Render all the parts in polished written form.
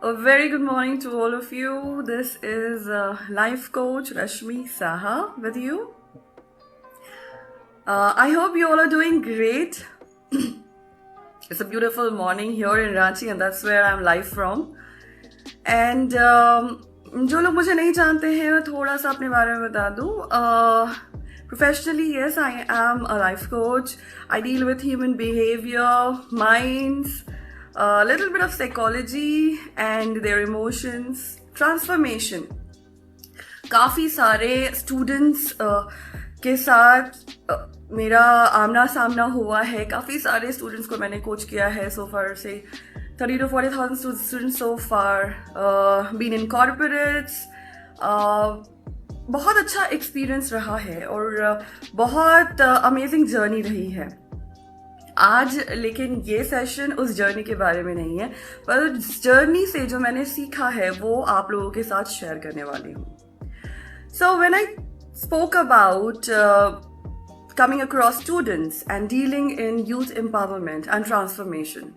A very good morning to all of you. This is life coach Rashmi Saha with you. I hope you all are doing great. It's a beautiful morning here in Ranchi and that's where I'm live from. And जो लोग मुझे नहीं जानते हैं मैं थोड़ा सा अपने बारे में बता दूँ. Professionally, yes, I am a life coach. I deal with human behavior, minds, a little bit of psychology and their emotions, transformation. काफ़ी सारे students के साथ मेरा आमना सामना हुआ है. काफ़ी सारे students को मैंने coach किया है so far से 30 to 40,000 students so far. Been in corporates. बहुत अच्छा एक्सपीरियंस रहा है और बहुत अमेजिंग जर्नी रही है. आज लेकिन ये सेशन उस जर्नी के बारे में नहीं है, पर जर्नी से जो मैंने सीखा है वो आप लोगों के साथ शेयर करने वाली हूँ. So when I spoke about coming across students and dealing in youth empowerment and transformation,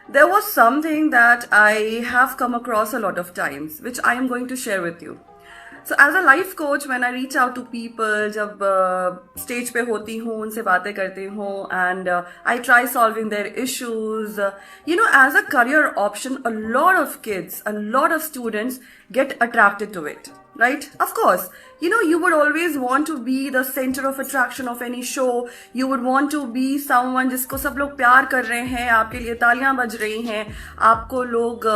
there was something that I have come across a lot of times, which I am going to share with you. So as a life coach, when I reach out to people, जब stage पे होती हूँ, उनसे बातें करती हूँ, and I try solving their issues. As a career option, a lot of kids, a lot of students get attracted to it, right? Of course, you would always want to be the center of attraction of any show. You would want to be someone जिसको सब लोग प्यार कर रहे हैं, आपके लिए तालियां बज रही हैं, आपको लोग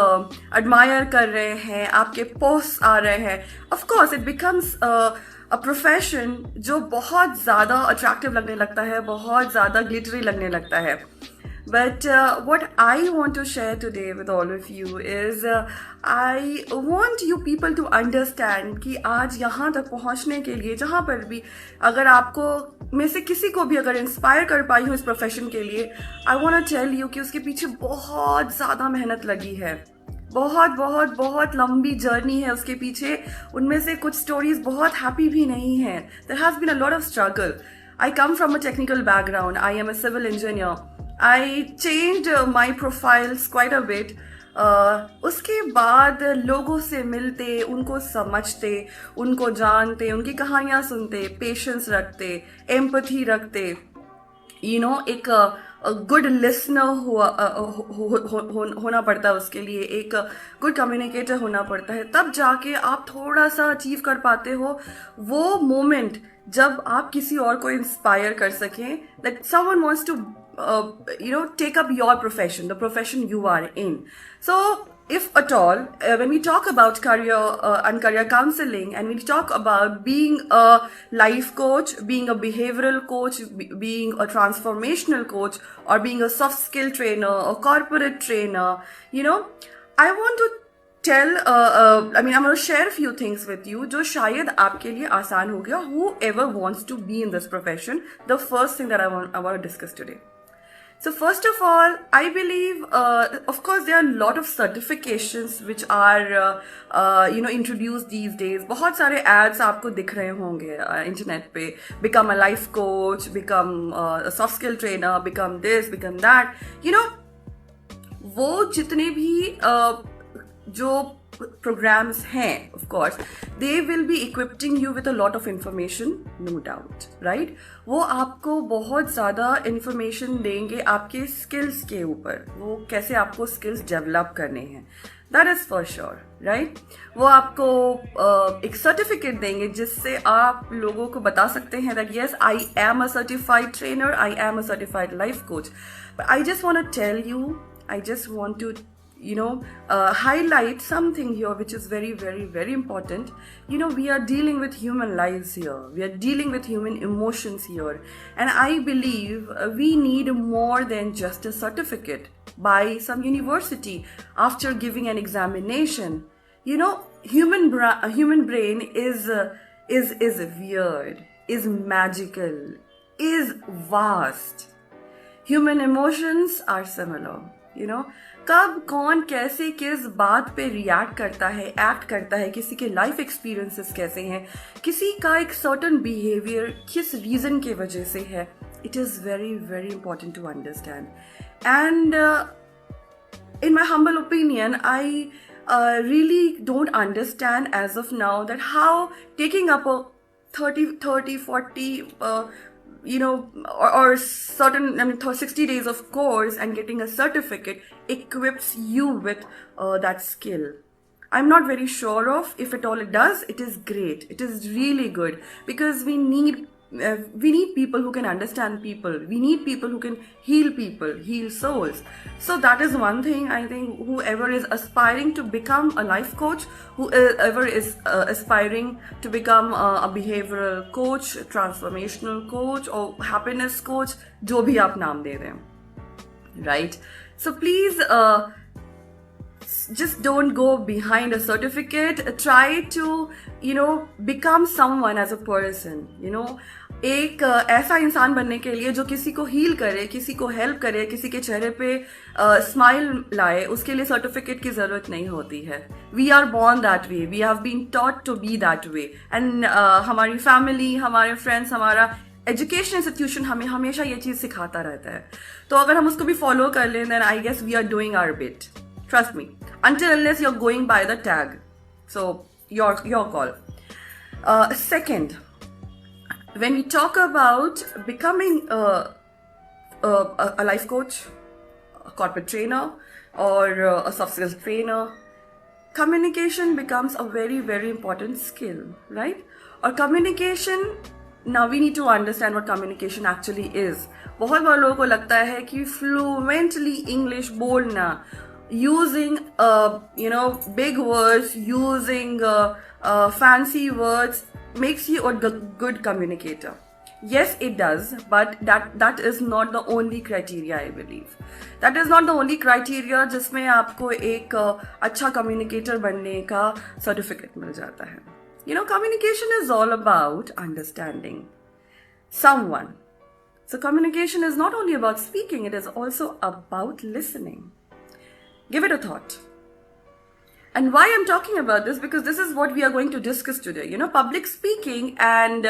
admire कर रहे हैं, आपके posts आ रहे हैं. Of course, it becomes a profession जो बहुत ज़्यादा attractive लगने लगता है, बहुत ज़्यादा glittery लगने लगता है. But what I want to share today with all of you is I want you people to understand कि आज यहाँ तक पहुँचने के लिए जहाँ पर भी अगर आपको में से किसी को भी अगर इंस्पायर कर पाई हूँ इस प्रोफेशन के लिए, I want to tell you कि उसके पीछे बहुत ज़्यादा मेहनत लगी है. बहुत बहुत बहुत लंबी जर्नी है उसके पीछे. उनमें से कुछ स्टोरीज बहुत हैप्पी भी नहीं है. There has been a lot of struggle. I come from a technical background. I am a civil engineer. I changed my profiles quite a bit. उसके बाद लोगों से मिलते, उनको समझते, उनको जानते, उनकी कहानियाँ सुनते, पेशेंस रखते, एम्पैथी रखते, एक गुड लिसनर होना पड़ता है उसके लिए, एक गुड कम्युनिकेटर होना पड़ता है. तब जाके आप थोड़ा सा अचीव कर पाते हो वो मोमेंट जब आप किसी और को इंस्पायर कर सकें, that someone wants to take up your profession, the profession you are in. So if at all, when we talk about career and career counseling, and we talk about being a life coach, being a behavioral coach, being a transformational coach, or being a soft skill trainer, a corporate trainer, I want to I'm going to share a few things with you जो शायद आपके लिए आसान हो गया. Whoever wants to be in this profession, the first thing that I want to discuss today. So first of all, I believe, of course, there are a lot of certifications which are, introduced these days. बहुत सारे ads आपको दिख रहे होंगे internet पे. Become a life coach, become a soft skill trainer, become this, become that. वो जितने भी जो programs हैं, of course, they will be equipping you with a lot of information, no doubt, right? वो आपको बहुत ज़्यादा information देंगे आपके skills के ऊपर, वो कैसे आपको skills develop करने हैं. That is for sure, right? वो आपको एक certificate देंगे जिससे आप लोगों को बता सकते हैं that yes, I am a certified trainer, I am a certified life coach. But I just want to tell you, I just want to highlight something here which is very, very, very important. We are dealing with human lives here. We are dealing with human emotions here. And I believe we need more than just a certificate by some university after giving an examination. Human brain is weird, is magical, is vast. Human emotions are similar. कब कौन कैसे किस बात पे react करता है, act करता है, किसी के लाइफ एक्सपीरियंसेस कैसे हैं, किसी का एक सर्टन बिहेवियर किस रीज़न के वजह से है, it is very very important to understand. And in my humble opinion, really don't understand as of now that how taking up a 30, 40, or certain, 60 days of course and getting a certificate equips you with that skill. I'm not very sure of if at all it does. It is great. It is really good because we need people who can understand people. We need people who can heal people, heal souls. So that is one thing I think whoever is aspiring to become a life coach, whoever is aspiring to become a behavioral coach, transformational coach, or happiness coach, जो भी आप नाम दे दें, right? So please. Just don't go behind a certificate. Try to, become someone as a person, एक ऐसा इंसान बनने के लिए जो किसी को हील करे, किसी को हेल्प करे, किसी के चेहरे पे स्माइल लाए, उसके लिए सर्टिफिकेट की जरूरत नहीं होती है. We are born that way, we have been taught to be that way, and हमारी फैमिली, हमारे फ्रेंड्स, हमारा एजुकेशन इंस्टीट्यूशन हमें हमेशा ये चीज़ सिखाता रहता है. तो अगर हम उसको भी फॉलो कर लें, then I guess we are doing our bit. Trust me, until unless you're going by the tag. So your call. Second, when we talk about becoming a life coach, a corporate trainer, or a soft skills trainer, communication becomes a very, very important skill, right? Or communication, now we need to understand what communication actually is. बहुत बार लोगों को लगता है कि fluently English बोलना, using big words, using fancy words makes you a good communicator. Yes, it does, but that is not the only criteria, I believe. That is not the only criteria जिसमें आपको एक अच्छा communicator बनने का certificate मिल जाता है. Communication is all about understanding someone. So communication is not only about speaking, it is also about listening. Give it a thought. And why I'm talking about this, because this is what we are going to discuss today, public speaking and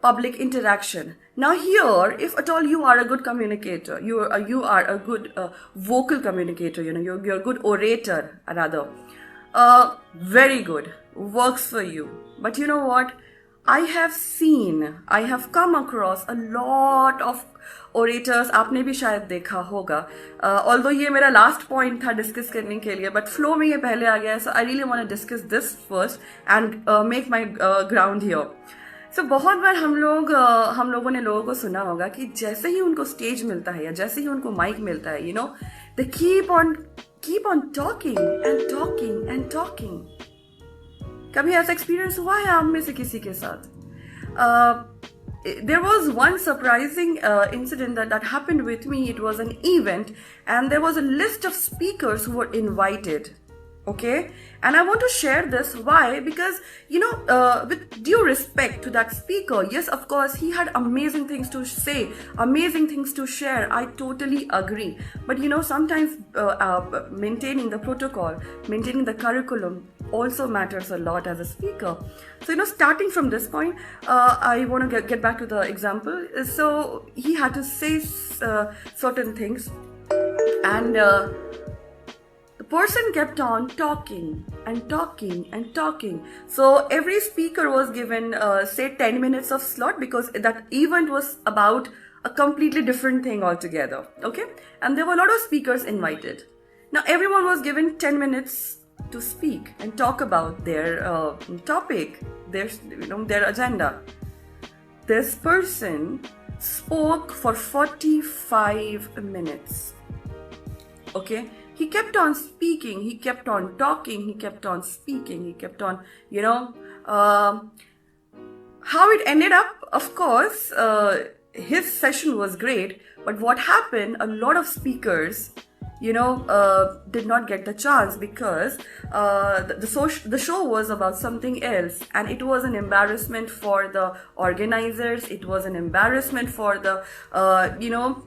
public interaction. Now here, if at all you are a good communicator, you are a good vocal communicator, you're a good orator rather, very good, works for you. But you know what? I have come across a lot of orators, आपने भी शायद देखा होगा, although ये मेरा last point था discuss करने के लिए, but flow में ये पहले आ गया, so I really want to discuss this first and make my ground here. So बहुत बार हम लोगों ने लोगों को सुना होगा कि जैसे ही उनको स्टेज मिलता है या जैसे ही उनको माइक मिलता है, they keep on talking and talking and talking. कभी ऐसा एक्सपीरियंस हुआ है आप में से किसी के साथ? There was one surprising incident that happened with me. It was an event and there was a list of speakers who were invited. Okay, and I want to share this. Why? Because with due respect to that speaker, yes, of course he had amazing things to say, amazing things to share, I totally agree. But sometimes maintaining the protocol, maintaining the curriculum also matters a lot as a speaker. So starting from this point, I want to get back to the example. So he had to say certain things, and the person kept on talking and talking and talking. So every speaker was given, say, 10 minutes of slot, because that event was about a completely different thing altogether. Okay? And there were a lot of speakers invited. Now everyone was given 10 minutes to speak and talk about their topic, their agenda. This person spoke for 45 minutes. Okay? He kept on speaking, he kept on talking, he kept on speaking, he kept on, how it ended up, of course, his session was great, but what happened, a lot of speakers, did not get the chance because the show was about something else, and it was an embarrassment for the organizers. It was an embarrassment for the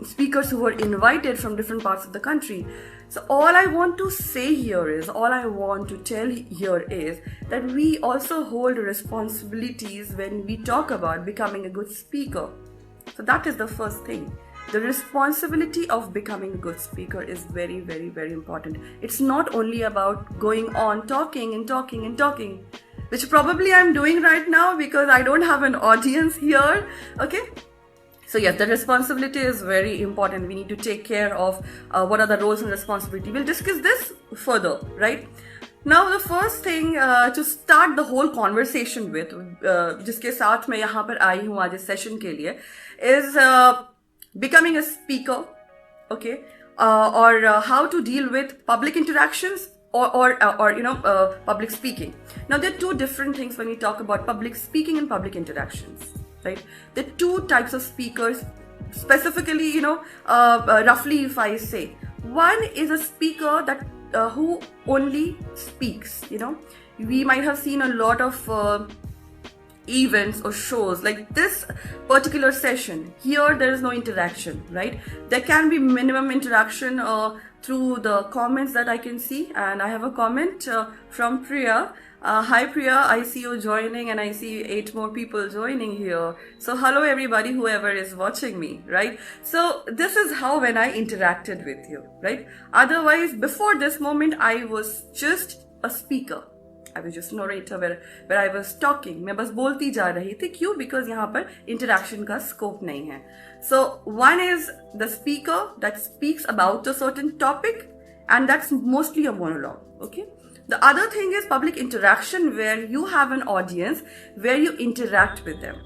speakers who were invited from different parts of the country. So all I want to say here is, all I want to tell here is that we also hold responsibilities when we talk about becoming a good speaker. So that is the first thing. the responsibility of becoming a good speaker is very, very, very important. It's not only about going on talking and talking and talking, which probably I'm doing right now because I don't have an audience here. Okay, so yes, the responsibility is very important. We need to take care of what are the roles and responsibility. We'll discuss this further, right? Now the first thing to start the whole conversation with, जिसके साथ मैं यहाँ पर आई हूँ आज इस session के लिए, is becoming a speaker, okay, or how to deal with public interactions or public speaking. Now there are two different things when we talk about public speaking and public interactions, right? There are two types of speakers, specifically, roughly if I say, one is a speaker that who only speaks. We might have seen a lot of events or shows like this particular session. Here there is no interaction, right? There can be minimum interaction through the comments that I can see, and I have a comment from Priya. Hi Priya, I see you joining and I see 8 more people joining here. So hello everybody, whoever is watching me, right? So this is how when I interacted with you, right? Otherwise, before this moment, I was just a speaker. I was just narrator where I was talking. मैं बस बोलती जा रही थी. क्यों? Because यहाँ पर interaction का scope नहीं है. So one is the speaker that speaks about a certain topic, and that's mostly a monologue. Okay. The other thing is public interaction, where you have an audience, where you interact with them.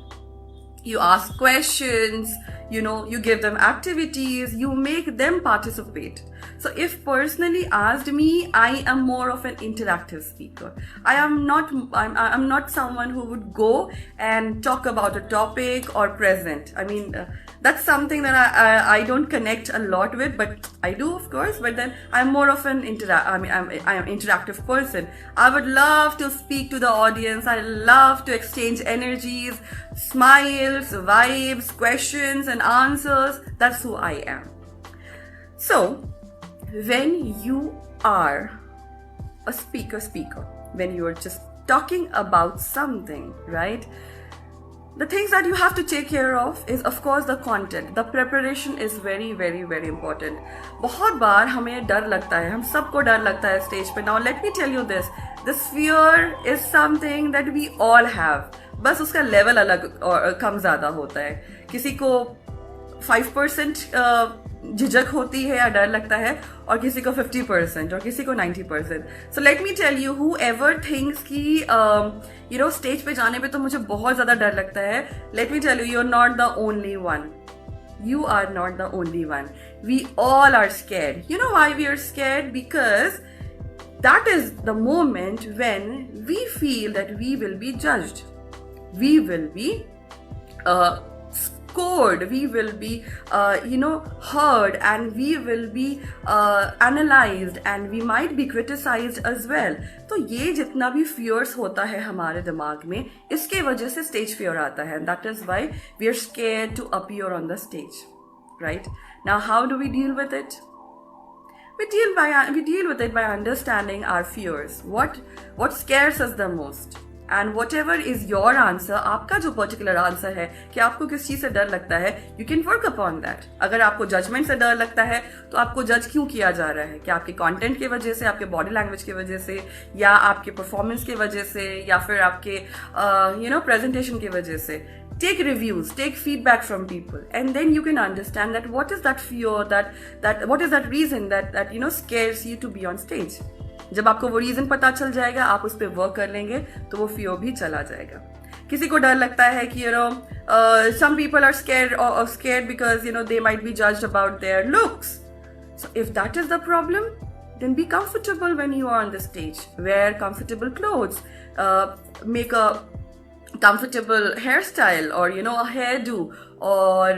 You ask questions, you give them activities, you make them participate. So if personally asked me, I am more of an interactive speaker. I'm not someone who would go and talk about a topic or present. I mean, that's something that I don't connect a lot with, but I do, of course. But then I'm more of an I'm an interactive person. I would love to speak to the audience. I love to exchange energies, smiles, vibes, questions and answers. That's who I am. So when you are a speaker, when you are just talking about something, right? The things that you have to take care of is, of course, the content. The preparation is very, very, very important. बहुत बार हमें डर लगता है, हम सबको डर लगता है स्टेज पे. Now let me tell you this. This fear is something that we all have. बस उसका लेवल अलग और कम ज़्यादा होता है. किसी को 5% झिझक होती है या डर लगता है, और किसी को 50% और किसी को 90%. So let me tell you, whoever thinks कि स्टेज पे जाने पे तो मुझे बहुत ज़्यादा डर लगता है, let me tell you, you're not the only one. You are not the only one. We all are scared. You know why we are scared? Because that is the moment when we feel that we will be judged. We will be scored, we will be heard, and we will be analyzed, and we might be criticized as well. तो ये जितना भी fears होता है हमारे दिमाग में, इसके वजह से stage fear आता है, and that is why we are scared to appear on the stage, right? Now how do we deal with it? We deal with it by understanding our fears. What scares us the most? And whatever is your answer, आपका जो particular answer है कि आपको किस चीज़ से डर लगता है, you can work upon that. अगर आपको judgment से डर लगता है तो आपको judge क्यों किया जा रहा है? कि आपके content की वजह से, आपके body language की वजह से, या आपके performance की वजह से, या फिर आपके presentation की वजह से. Take reviews, take feedback from people, and then you can understand that what is that fear, what is that reason that scares you to be on stage. जब आपको वो रीजन पता चल जाएगा, आप उस पर वर्क कर लेंगे तो वो फियर भी चला जाएगा. किसी को डर लगता है कि some people are scared because they might be judged about their looks. So if that is the problem, then be comfortable when you are on the stage. Wear comfortable clothes, make a comfortable hairstyle, or a hairdo, or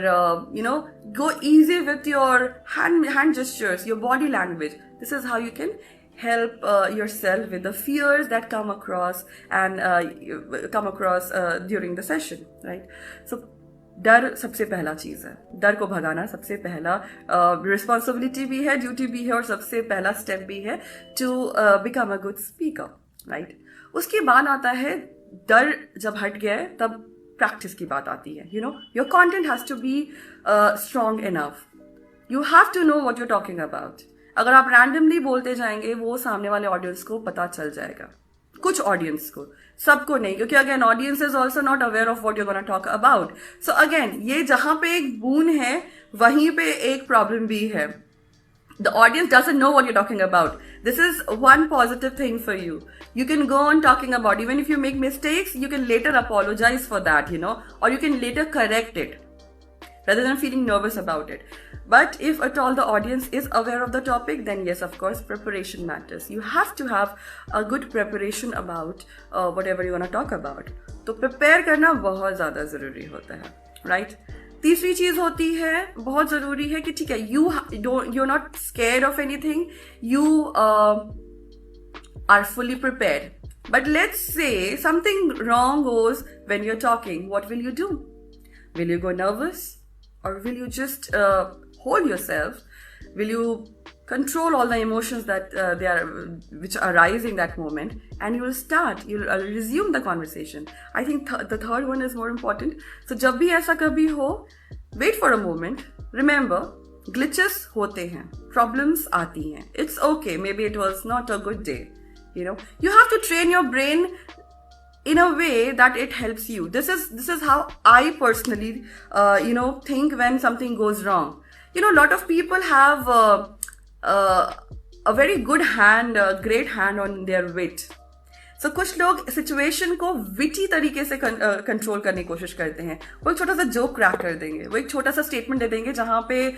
go easy with your hand gestures, your body language. This is how you can help yourself with the fears that come across during the session, right? So डर सबसे पहला चीज़ है. डर को भगाना सबसे पहला responsibility भी है, ड्यूटी भी है, और सबसे पहला स्टेप भी है to become a good speaker, right? उसके बाद आता है डर जब हट गया है, तब प्रैक्टिस की बात आती है. Your content has to be strong enough. You have to know what you talking about. अगर आप रैंडमली बोलते जाएंगे वो सामने वाले ऑडियंस को पता चल जाएगा. कुछ ऑडियंस को, सबको नहीं, क्योंकि again audience is also not aware of what you gonna talk about. So again ये जहां पे एक बून है वहीं पे एक प्रॉब्लम भी है. The audience doesn't know what you're talking about. This is one positive thing for you. You can go on talking about, even if you make mistakes, you can later apologize for that, or you can later correct it rather than feeling nervous about it. But if at all the audience is aware of the topic, then yes, of course, preparation matters. You have to have a good preparation about whatever you want to talk about. तो prepare करना बहुत ज़्यादा ज़रूरी होता है, right? तीसरी चीज होती है, बहुत जरूरी है कि ठीक है, you're not scared of anything, you are fully prepared. But let's say something wrong goes when you're talking. What will you do? Will you go nervous? Or will you just hold yourself? Will you control all the emotions that which arise in that moment, and you'll resume the conversation. I think the third one is more important. So जब भी ऐसा कभी हो, wait for a moment. Remember, glitches होते हैं, problems आती हैं. It's okay. Maybe it was not a good day. You have to train your brain in a way that it helps you. This is how I personally think when something goes wrong. A lot of people have a very good hand, a great hand on their wit. So कुछ लोग situation को witty तरीके से control करने की कोशिश करते हैं. वो एक छोटा सा जोक क्रैक कर देंगे, वो एक छोटा सा स्टेटमेंट दे देंगे जहां पे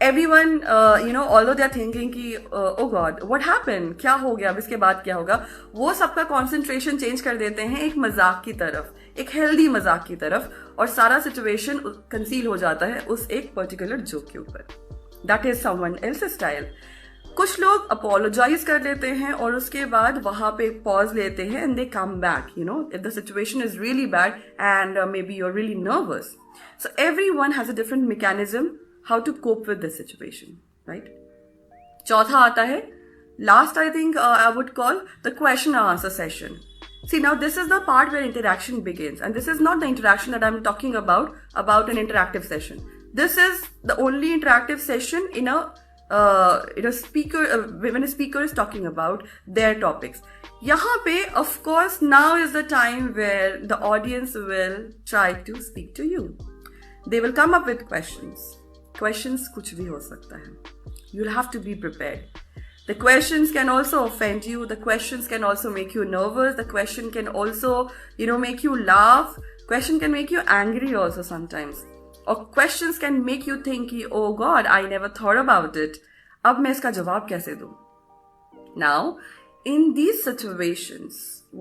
everyone although they are thinking कि oh God, what happened, क्या हो गया, अब इसके बाद क्या होगा, वो सबका कंसंट्रेशन चेंज कर देते हैं एक मजाक की तरफ, एक हेल्दी मजाक की तरफ, और सारा सिचुएशन कंसील हो जाता है उस एक पर्टिकुलर जोक के ऊपर. That is someone else's style. कुछ लोग अपोलोजाइज कर लेते हैं और उसके बाद वहां पे पॉज लेते हैं and they come back, if the situation is really bad and maybe you are really nervous. So everyone has a different mechanism how to cope with this situation, right? चौथा आता है, last I think I would call the question and answer session. See, now this is the part where interaction begins, and this is not the interaction that I'm talking about an interactive session. This is the only interactive session in a speaker when a speaker is talking about their topics. यहाँ पे of course now is the time where the audience will try to speak to you. They will come up with questions. Questions कुछ भी हो सकता है. You'll have to be prepared. The questions can also offend you. The questions can also make you nervous. The question can also, make you laugh. Question can make you angry also sometimes. Or questions can make you think, oh God, I never thought about it. अब मैं इसका जवाब कैसे दूँ? Now, in these situations,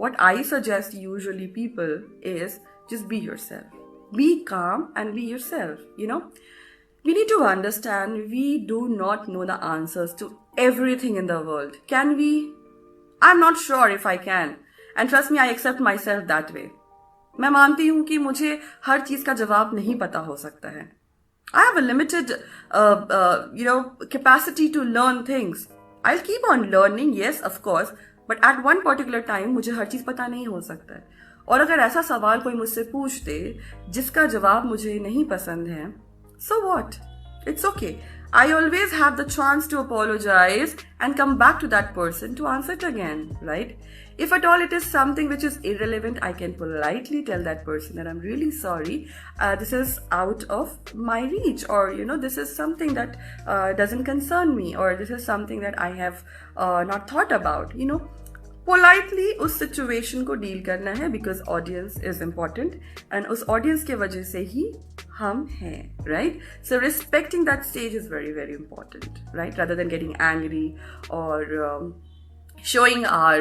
what I suggest usually people is just be yourself. Be calm and be yourself, We need to understand we do not know the answers to everything in the world. Can we? I'm not sure if I can. And trust me, I accept myself that way. मैं मानती हूँ कि मुझे हर चीज का जवाब नहीं पता हो सकता है. I have a limited, capacity to learn things. I'll keep on learning, yes, of course. But at one particular time, मुझे हर चीज पता नहीं हो सकता है. और अगर ऐसा सवाल कोई मुझसे पूछ दे जिसका जवाब मुझे नहीं पसंद है, so what? It's okay. I always have the chance to apologize and come back to that person to answer it again, right? If at all it is something which is irrelevant, I can politely tell that person that I'm really sorry. This is out of my reach, or this is something that doesn't concern me, or this is something that I have not thought about. Politely उस situation को deal करना है, because audience is important and उस audience के वजह से ही हम हैं, right? So respecting that stage is very very important, right? Rather than getting angry और showing our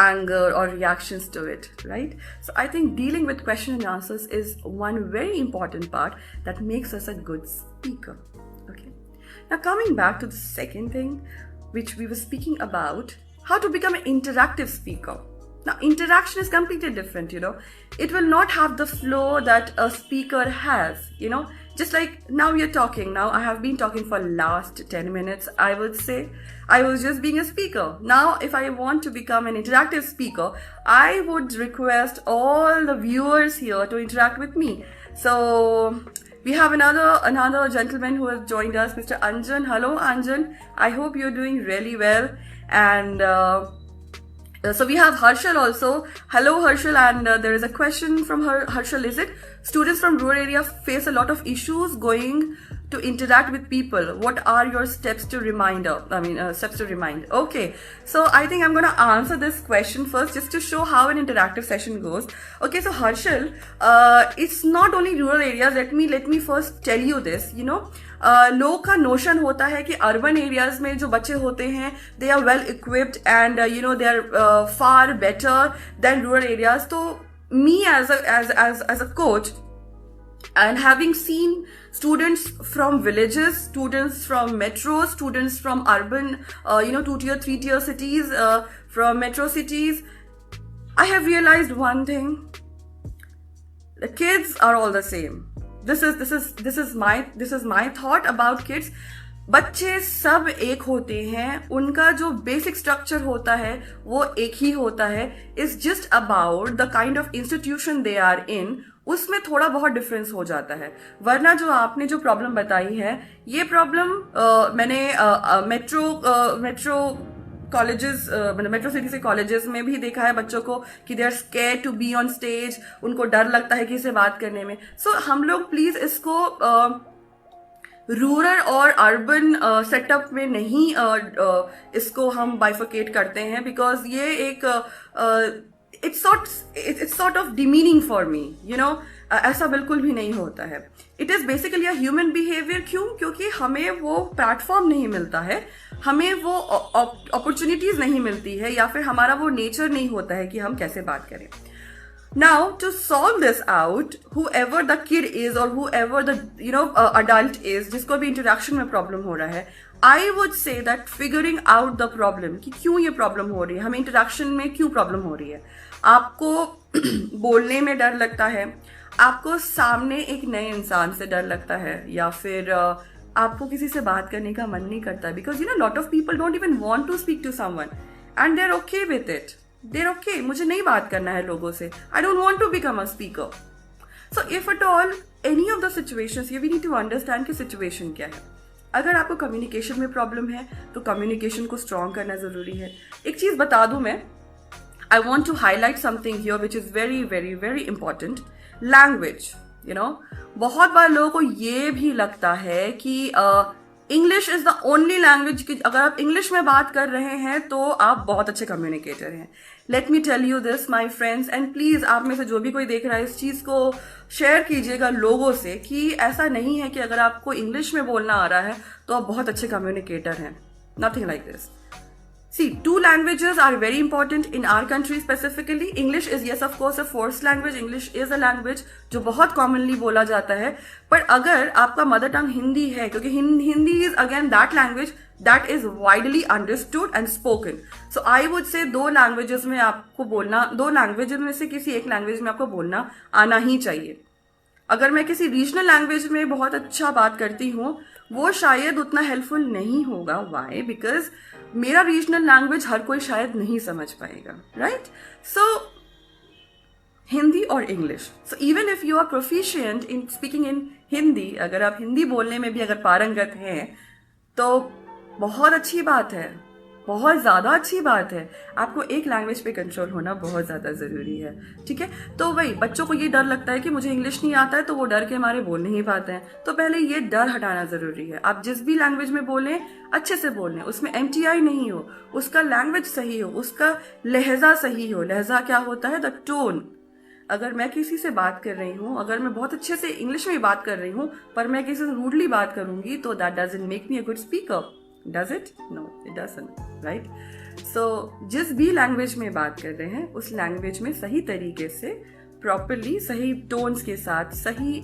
anger or reactions to it, right? So I think dealing with question and answers is one very important part that makes us a good speaker. Okay. Now coming back to the second thing, which we were speaking about, how to become an interactive speaker. Now, interaction is completely different, It will not have the flow that a speaker has, Just like now you're talking. Now I have been talking for last 10 minutes, I would say. I was just being a speaker. Now, if I want to become an interactive speaker, I would request all the viewers here to interact with me. So, we have another gentleman who has joined us, Mr. Anjan. Hello, Anjan. I hope you're doing really well. And so we have Harshal also. Hello, Harshal. And there is a question from Harshal. Is it students from rural area face a lot of issues going to interact with people? What are your steps to remind? Okay. So I think I'm going to answer this question first, just to show how an interactive session goes. Okay. So Harshal, it's not only rural areas. Let me first tell you this. लोग का notion होता है कि urban areas में जो बच्चे होते हैं they are well equipped and they are far better than rural areas. तो me as a coach and having seen students from villages, students from metros, students from urban 2 tier 3 tier cities, from metro cities, I have realized one thing: the kids are all the same. This is my thought about kids. बच्चे सब एक होते हैं, उनका जो basic structure होता है वो एक ही होता है. It's just about the kind of institution they are in, उसमें थोड़ा बहुत डिफरेंस हो जाता है. वरना जो आपने जो प्रॉब्लम बताई है, ये प्रॉब्लम मैंने मेट्रो कॉलेजेस, मतलब मेट्रो सिटी से कॉलेजेस में भी देखा है बच्चों को कि they are scared to be on stage. उनको डर लगता है किसी से बात करने में. सो हम लोग प्लीज इसको रूरल और अर्बन सेटअप में नहीं इसको हम बाइफिकेट करते हैं, बिकॉज ये एक it's sort of demeaning for me, ऐसा बिल्कुल भी नहीं होता है. It is basically a human behaviour. क्यों? क्योंकि हमें वो प्लेटफॉर्म नहीं मिलता है, हमें वो अपॉर्चुनिटीज नहीं मिलती है, या फिर हमारा वो नेचर नहीं होता है कि हम कैसे बात करें. Now, to solve this out, whoever the kid is or whoever the adult is, जिसको भी interaction में problem हो रहा है, I would say that figuring out the problem, कि क्यों ये problem हो रही है, हमें interaction में क्यों problem हो रही है. आपको बोलने में डर लगता है, आपको सामने एक नए इंसान से डर लगता है, या फिर आपको किसी से बात करने का मन नहीं करता, because lot of people don't even want to speak to someone and they're okay with it. They're okay. मुझे नहीं बात करना है लोगों से. I don't want to become a speaker. So if at all any of the situations, we need to understand कि situation क्या है. अगर आपको communication में problem है तो communication को strong करना जरूरी है. एक चीज बता दूं मैं, I want to highlight something here which is very very very important. Language. बहुत बार लोगों को ये भी लगता है कि English is the only language कि अगर आप इंग्लिश में बात कर रहे हैं तो आप बहुत अच्छे कम्युनिकेटर हैं. Let me tell you this my friends, and please आप में से जो भी कोई देख रहा है इस चीज को शेयर कीजिएगा लोगों से कि ऐसा नहीं है कि अगर आपको इंग्लिश में बोलना आ रहा है तो आप बहुत अच्छे कम्युनिकेटर हैं. Nothing like this. See, 2 languages are very important in our country specifically. English is yes of course a forced language. English is a language जो बहुत commonly बोला जाता है. पर अगर आपका मदर टंग हिंदी है, क्योंकि Hindi is again that language that is widely understood and spoken. So I would say 2 languages में आपको बोलना, 2 languages में से किसी एक language में आपको बोलना आना ही चाहिए. अगर मैं किसी रीजनल लैंग्वेज में बहुत अच्छा बात करती हूँ वो शायद उतना हेल्पफुल नहीं होगा. वाई? बिकॉज मेरा रीजनल लैंग्वेज हर कोई शायद नहीं समझ पाएगा. राइट? सो हिंदी और English. So even if you are proficient in speaking in Hindi, अगर आप हिंदी बोलने में भी अगर पारंगत हैं तो बहुत अच्छी बात है, बहुत ज़्यादा अच्छी बात है. आपको एक लैंग्वेज पे कंट्रोल होना बहुत ज़्यादा ज़रूरी है. ठीक है? तो वही बच्चों को ये डर लगता है कि मुझे इंग्लिश नहीं आता है, तो वो डर के मारे बोल नहीं पाते हैं. तो पहले ये डर हटाना ज़रूरी है. आप जिस भी लैंग्वेज में बोलें अच्छे से बोलें, उसमें MTI नहीं हो, उसका लैंग्वेज सही हो, उसका लहजा सही हो. लहजा क्या होता है? The tone. अगर मैं किसी से बात कर रही हूँ, अगर मैं बहुत अच्छे से इंग्लिश में बात कर रही हूँ पर मैं किसी से रूडली बात करूंगी तो that doesn't make me a good speaker. Does it? No, it doesn't. Right? So, जिस भी लैंग्वेज में बात कर रहे हैं उस लैंग्वेज में सही तरीके से प्रॉपरली, सही टोन्स के साथ, सही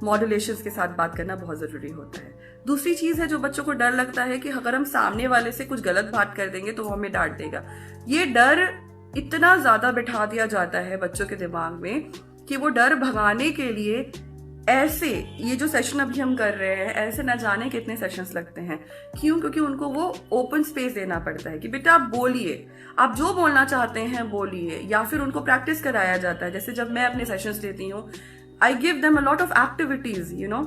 मॉड्यूलेशंस के साथ बात करना बहुत ज़रूरी होता है. दूसरी चीज़ है जो बच्चों को डर लगता है कि अगर हम सामने वाले से कुछ गलत बात कर देंगे तो वो हमें डांट देगा. ये डर इतना ज़्यादा बिठा दिया जाता है बच्चों के दिमाग में कि वो डर भगाने के लिए ऐसे, ये जो सेशन अभी हम कर रहे हैं, ऐसे न जाने कितने सेशंस लगते हैं। क्यों? क्योंकि उनको वो ओपन स्पेस देना पड़ता है कि बेटा आप बोलिए, आप जो बोलना चाहते हैं बोलिए, या फिर उनको प्रैक्टिस कराया जाता है। जैसे जब मैं अपने सेशंस लेती हूँ, I give them a lot of activities, you know.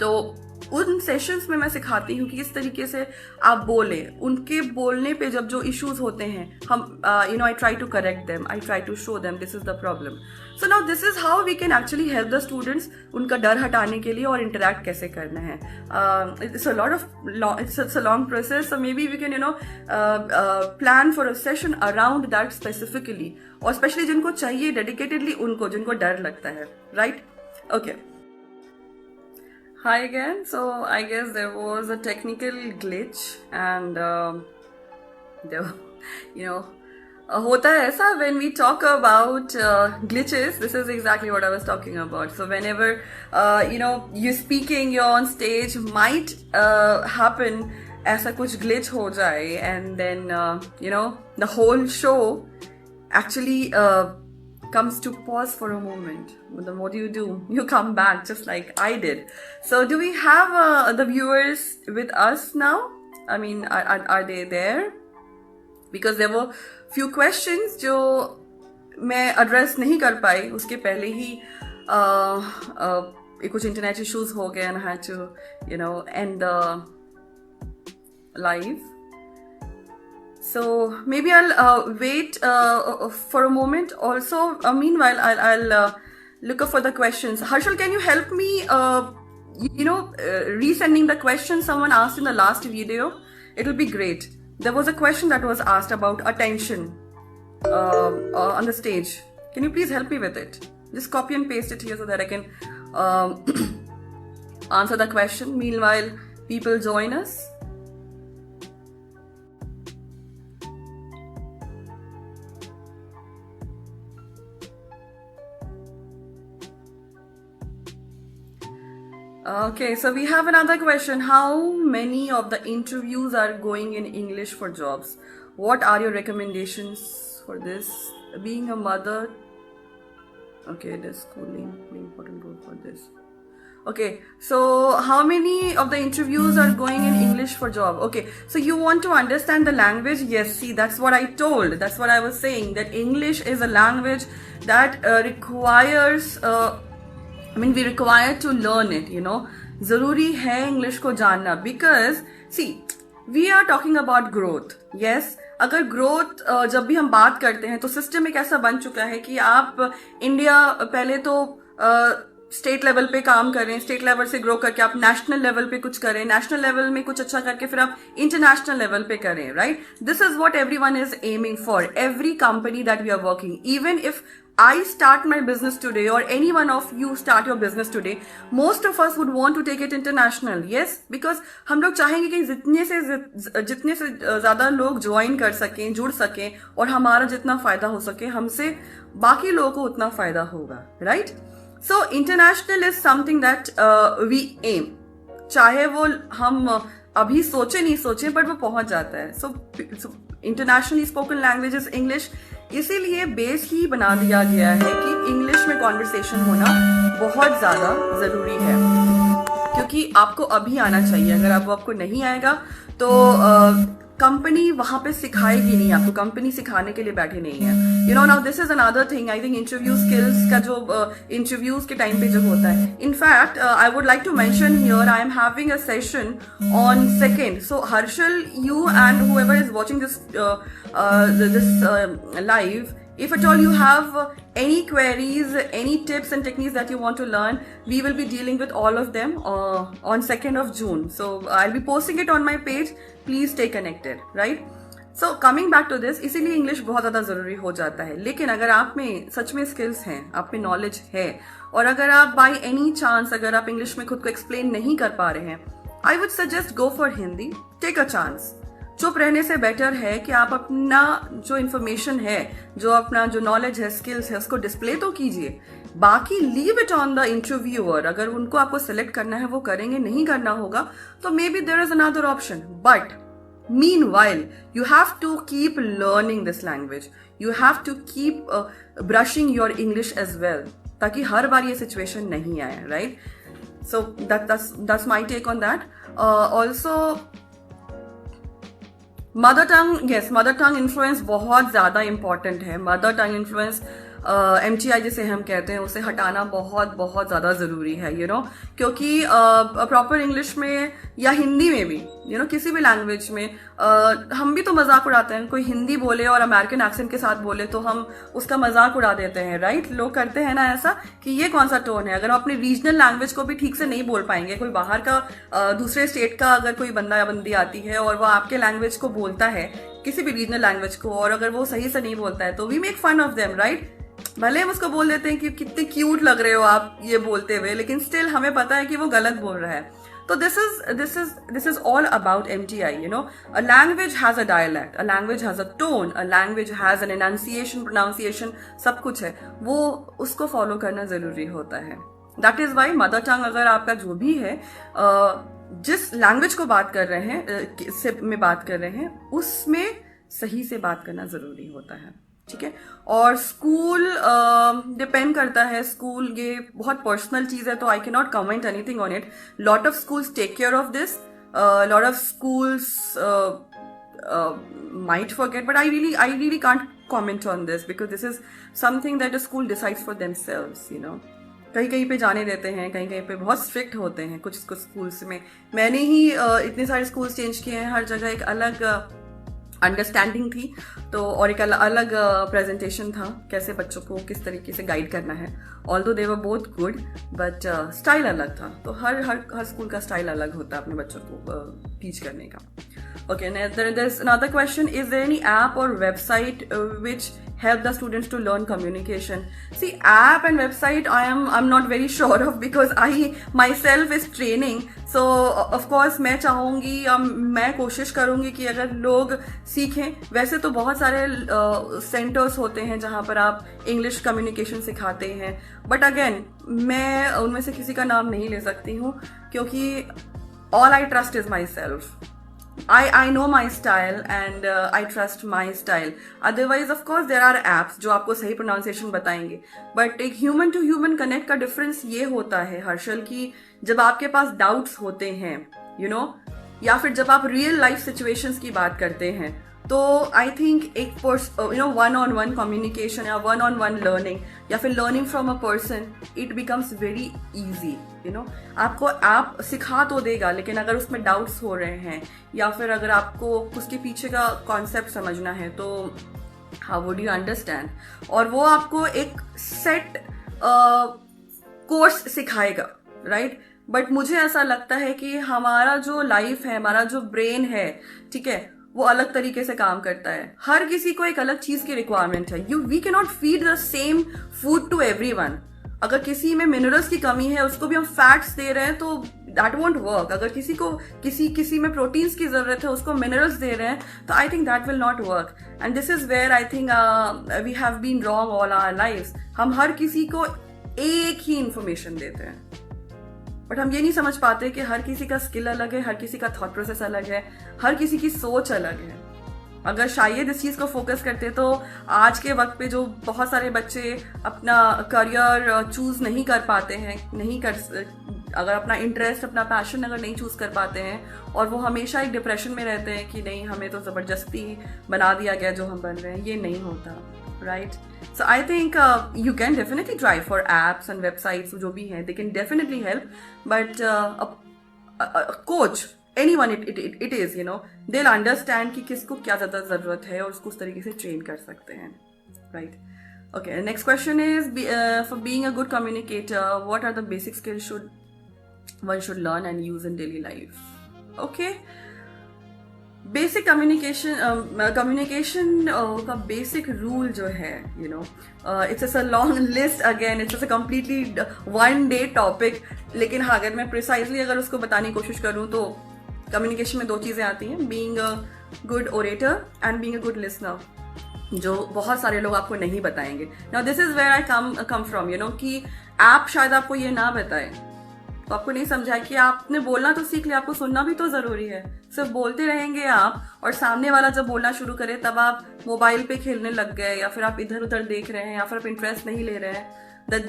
तो उन सेशंस में मैं सिखाती हूँ कि किस तरीके से आप बोले। उनके बोलने पे जब जो इश्यूज होते हैं, हम I try to correct them, I try to show them this is the problem. So now this is how we can actually help the students उनका डर हटाने के लिए, और इंटरेक्ट कैसे करना है। It's a lot of it's a long process, so maybe we can plan for a session around that specifically, और स्पेशली जिनको चाहिए डेडिकेटेडली, उनको जिनको डर लगता है, right? Okay, hi again. So I guess there was a technical glitch, and there, you know, hota hai aisa when we talk about glitches. This is exactly what I was talking about. So whenever you're speaking, you're on stage, might happen aisa kuch glitch ho jaye, and then the whole show actually comes to pause for a moment. Then what do? You come back just like I did. So do we have the viewers with us now? I mean, are they there? Because there were few questions जो मैं address नहीं कर पाई, उसके पहले ही कुछ internet issues हो गए, and I had to end the live. So maybe I'll wait for a moment. Also, meanwhile, I'll look up for the questions. Harshal, can you help me, resending the question someone asked in the last video? It will be great. There was a question that was asked about attention on the stage. Can you please help me with it? Just copy and paste it here so that I can answer the question. Meanwhile, people join us. Okay, so we have another question. How many of the interviews are going in English for jobs? What are your recommendations for this? Being a mother, okay, the schooling play important role for this. Okay, so how many of the interviews are going in English for job? Okay, so you want to understand the language? Yes, see, that's what I told. That's what I was saying, that English is a language that requires we require to learn it, जरूरी है English को जानना, because see, we are talking about growth. Yes, अगर growth जब भी हम बात करते हैं तो सिस्टम एक ऐसा बन चुका है कि आप इंडिया पहले तो स्टेट लेवल पे काम करें, स्टेट लेवल से ग्रो करके आप नेशनल लेवल पे कुछ करें, नेशनल लेवल में कुछ अच्छा करके फिर आप इंटरनेशनल लेवल पे करें, right? This is what everyone is aiming for, every company that we are working. Even if I start my business today, or any one of you start your business today, most of us would want to take it international. Yes, because हम लोग चाहेंगे कि जितने से ज्यादा लोग join कर सकें, जुड़ सकें, और हमारा जितना फायदा हो सके हमसे बाकी लोगों को उतना फायदा होगा, right? So international is something that we aim, चाहे वो हम अभी सोचे नहीं सोचे, बट वो पहुंच जाता है. So internationally spoken language is English. इसीलिए बेस ही बना दिया गया है कि इंग्लिश में कॉन्वर्सेशन होना बहुत ज्यादा जरूरी है, क्योंकि आपको अभी आना चाहिए. अगर आपको नहीं आएगा तो कंपनी वहां पे सिखाएगी नहीं आपको, कंपनी सिखाने के लिए बैठे नहीं है. Now this is another thing. I think interview skills का जो इंटरव्यूज के टाइम पे जो होता है, in fact I would like to mention here, I am having a session on 2nd. So Harshal, you and whoever is watching this live, if at all you have any queries, any tips and techniques that you want to learn, we will be dealing with all of them on 2nd of June. So I'll be posting it on my page. Please stay connected, right? So coming back to this, इसीलिए English बहुत ज़्यादा ज़रूरी हो जाता है. लेकिन अगर आप में सच में स्किल्स हैं, आप में नॉलेज है, और अगर आप बाई एनी चांस अगर आप इंग्लिश में खुद को एक्सप्लेन नहीं कर पा रहे हैं, I would suggest go for Hindi. Take a chance. चुप रहने से बेटर है कि आप अपना जो इन्फॉर्मेशन है, जो अपना जो नॉलेज है, स्किल्स है, उसको डिस्प्ले तो कीजिए. बाकी leave it on the interviewer. अगर उनको आपको सिलेक्ट करना है वो करेंगे, नहीं करना होगा तो maybe there is another option. But Meanwhile, you have to keep learning this language. You have to keep brushing your English as well, ताकि हर बार ये situation नहीं आए, right? So that's my take on that. Also, mother tongue, yes, mother tongue influence बहुत ज़्यादा important है. Mother tongue influence MTI जिसे हम कहते हैं उसे हटाना बहुत बहुत ज़्यादा ज़रूरी है, यू नो, क्योंकि प्रॉपर इंग्लिश में या हिंदी में भी, यू नो, किसी भी लैंग्वेज में हम भी तो मजाक उड़ाते हैं. कोई हिंदी बोले और अमेरिकन एक्सेंट के साथ बोले तो हम उसका मजाक उड़ा देते हैं, राइट? लोग करते हैं ना ऐसा कि ये कौन सा टोन है. अगर हम अपनी रीजनल लैंग्वेज को भी ठीक से नहीं बोल पाएंगे, कोई बाहर का दूसरे स्टेट का अगर कोई बंदा या बंदी आती है और वो आपके लैंग्वेज को बोलता है, किसी भी रीजनल लैंग्वेज को, और अगर वो सही से नहीं बोलता है तो we make fun of them, right? भले हम उसको बोल देते हैं कि कितने क्यूट लग रहे हो आप ये बोलते हुए, लेकिन स्टिल हमें पता है कि वो गलत बोल रहा है. तो this is all about MTI, you know. A language has a dialect, a language has a tone, a language has an enunciation, pronunciation, सब कुछ है, वो उसको फॉलो करना जरूरी होता है. That is why mother tongue अगर आपका जो भी है, जिस लैंग्वेज को बात कर रहे हैं, में बात कर रहे हैं, उसमें सही से बात करना जरूरी होता है, ठीक है. और स्कूल डिपेंड करता है. स्कूल ये बहुत पर्सनल चीज है, तो I can not comment anything on it. Lot of schools take care of this, lot of schools might forget, but I really can't comment on this because this is something that the school decides for themselves, you know. कहीं कहीं पे जाने देते हैं, कहीं कहीं पे बहुत स्ट्रिक्ट होते हैं कुछ स्कूल्स में. मैंने ही इतने सारे स्कूल्स चेंज किए हैं, हर जगह एक अलग अंडरस्टैंडिंग थी, तो और एक अलग प्रेजेंटेशन था कैसे बच्चों को किस तरीके से गाइड करना है. Although they were both good, but style अलग था. तो हर स्कूल का स्टाइल अलग होता है अपने बच्चों को टीच करने का. Okay, and there's another question. Is there any app or website which help the students to learn communication? See, app and website I'm not very sure of because I myself is training. So of course मैं चाहूँगी, मैं कोशिश करूँगी कि अगर लोग सीखें. वैसे तो बहुत सारे सेंटर्स होते हैं जहाँ पर आप इंग्लिश कम्युनिकेशन सिखाते हैं, बट अगेन मैं उनमें से किसी का नाम नहीं ले सकती हूँ क्योंकि all I trust is myself. I know my style and I trust my style. Otherwise, of course, there are apps जो आपको सही pronunciation बताएंगे. But एक human to human connect का difference ये होता है हर्षल कि जब आपके पास doubts होते हैं, you know, या फिर जब आप real life situations की बात करते हैं, तो आई थिंक एक वन ऑन वन कम्युनिकेशन या वन ऑन वन लर्निंग या फिर learning from a person, it becomes very easy, you know. आपको ऐप सिखा तो देगा, लेकिन अगर उसमें डाउट्स हो रहे हैं या फिर अगर आपको उसके पीछे का कॉन्सेप्ट समझना है तो हाउ वुड यू अंडरस्टैंड. और वो आपको एक सेट कोर्स सिखाएगा, राइट? बट मुझे ऐसा लगता है कि हमारा जो लाइफ है, हमारा जो ब्रेन है, ठीक है, वो अलग तरीके से काम करता है. हर किसी को एक अलग चीज की रिक्वायरमेंट है. We can not feed the same food to everyone. अगर किसी में मिनरल्स की कमी है, उसको भी हम फैट्स दे रहे हैं तो दैट वोंट वर्क. अगर किसी को किसी में प्रोटीन्स की जरूरत है, उसको मिनरल्स दे रहे हैं, तो I think that will not work. And this is where I think we have been wrong all our lifes. हम हर किसी को एक ही इंफॉर्मेशन देते हैं, बट हम ये नहीं समझ पाते कि हर किसी का स्किल अलग है, हर किसी का थॉट प्रोसेस अलग है, हर किसी की सोच अलग है. अगर शायद इस चीज़ को फोकस करते तो आज के वक्त पे जो बहुत सारे बच्चे अपना करियर चूज़ नहीं कर पाते हैं, अगर अपना इंटरेस्ट, अपना पैशन अगर नहीं चूज़ कर पाते हैं और वो हमेशा एक डिप्रेशन में रहते हैं कि नहीं, हमें तो ज़बरदस्ती बना दिया गया जो हम बन रहे हैं, ये नहीं होता, right? So I think you can definitely try for apps and websites जो भी हैं, they can definitely help, but a coach, anyone it is, you know, they'll understand कि किसको क्या ज़्यादा ज़रूरत है और उसको उस तरीके से ट्रेन कर सकते हैं, right? Okay, next question is for being a good communicator, what are the basic skills one should learn and use in daily life? Okay. Basic communication का बेसिक रूल जो है, you know, it's a long list, again it's a completely one day topic. लेकिन हाँ, अगर मैं precisely अगर उसको बताने की कोशिश करूँ तो कम्युनिकेशन में दो चीज़ें आती हैं, being a good orator and being a good listener, जो बहुत सारे लोग आपको नहीं बताएंगे. Now this is where I come from, you know, कि ऐप शायद आपको ये ना बताए, तो आपको नहीं समझा कि आपने बोलना तो सीख लिया, आपको सुनना भी तो ज़रूरी है। सिर्फ बोलते रहेंगे आप और सामने वाला जब बोलना शुरू करे तब आप मोबाइल पे खेलने लग गए, या फिर आप इधर उधर देख रहे हैं, या फिर आप इंटरेस्ट नहीं ले रहे हैं,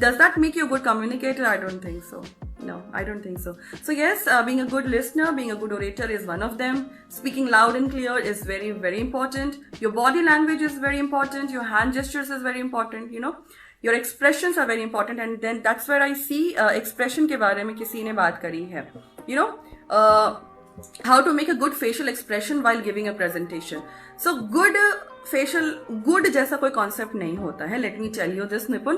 does that make you a good communicator? I don't think so. No, I don't think so. So yes, being a good listener, being a good orator is one of them. Speaking loud and clear is very, very important. Your body language is very important. Your hand gestures is very important. You know, your expressions are very important. And then that's where I see expression के बारे में किसी ने बात करी है. You know, how to make a good facial expression while giving a presentation. So good facial, good जैसा कोई concept नहीं होता है. Let me tell you this, निपुण.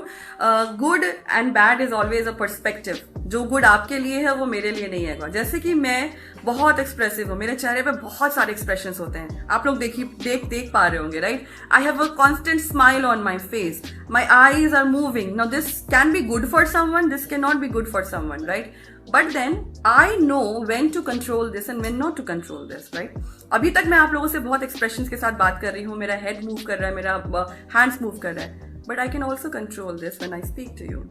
Good and bad is always a perspective. जो good आपके लिए है वो मेरे लिए नहीं है. जैसे कि मैं बहुत एक्सप्रेसिव हूँ, मेरे चेहरे पे बहुत सारे एक्सप्रेशंस होते हैं, आप लोग देख पा रहे होंगे, right? I have a constant smile on my face, my eyes are moving. Now this can be good for someone, this can not be good for someone, right? But then I know when to control this and when not to control this, right? अभी तक मैं आप लोगों से बहुत expressions के साथ बात कर रही हूँ, मेरा हेड मूव कर रहा है, मेरा हैंड्स मूव कर रहा है, but I can also control this when I speak to you.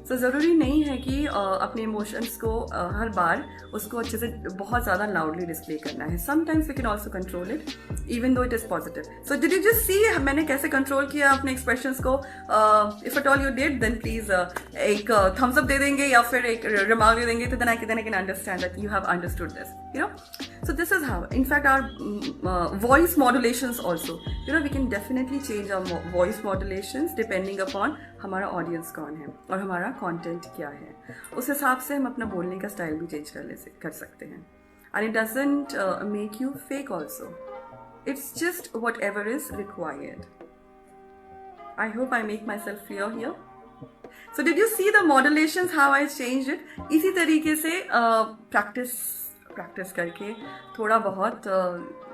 So ज़रूरी नहीं है कि अपने इमोशंस को हर बार उसको अच्छे से बहुत ज़्यादा लाउडली डिस्प्ले करना है. Sometimes we can also control it even though it is positive. So did you just see मैंने कैसे कंट्रोल किया अपने एक्सप्रेशंस को? If at all you did then please एक थम्स अप दे देंगे या फिर एक रिमार्क दे देंगे, तो then I can understand that you have understood this, you know. So this is how, in fact, our voice modulations also, you know, we can definitely change our voice modulations depending upon हमारा audience कौन है और हमारा content क्या है. उस हिसाब से हम अपना बोलने का स्टाइल भी चेंज कर सकते हैं. And it doesn't make you fake also. It's just whatever is required. I hope I make myself clear here. So did you see the modulations, how I changed it? इसी तरीके से practice करके थोड़ा बहुत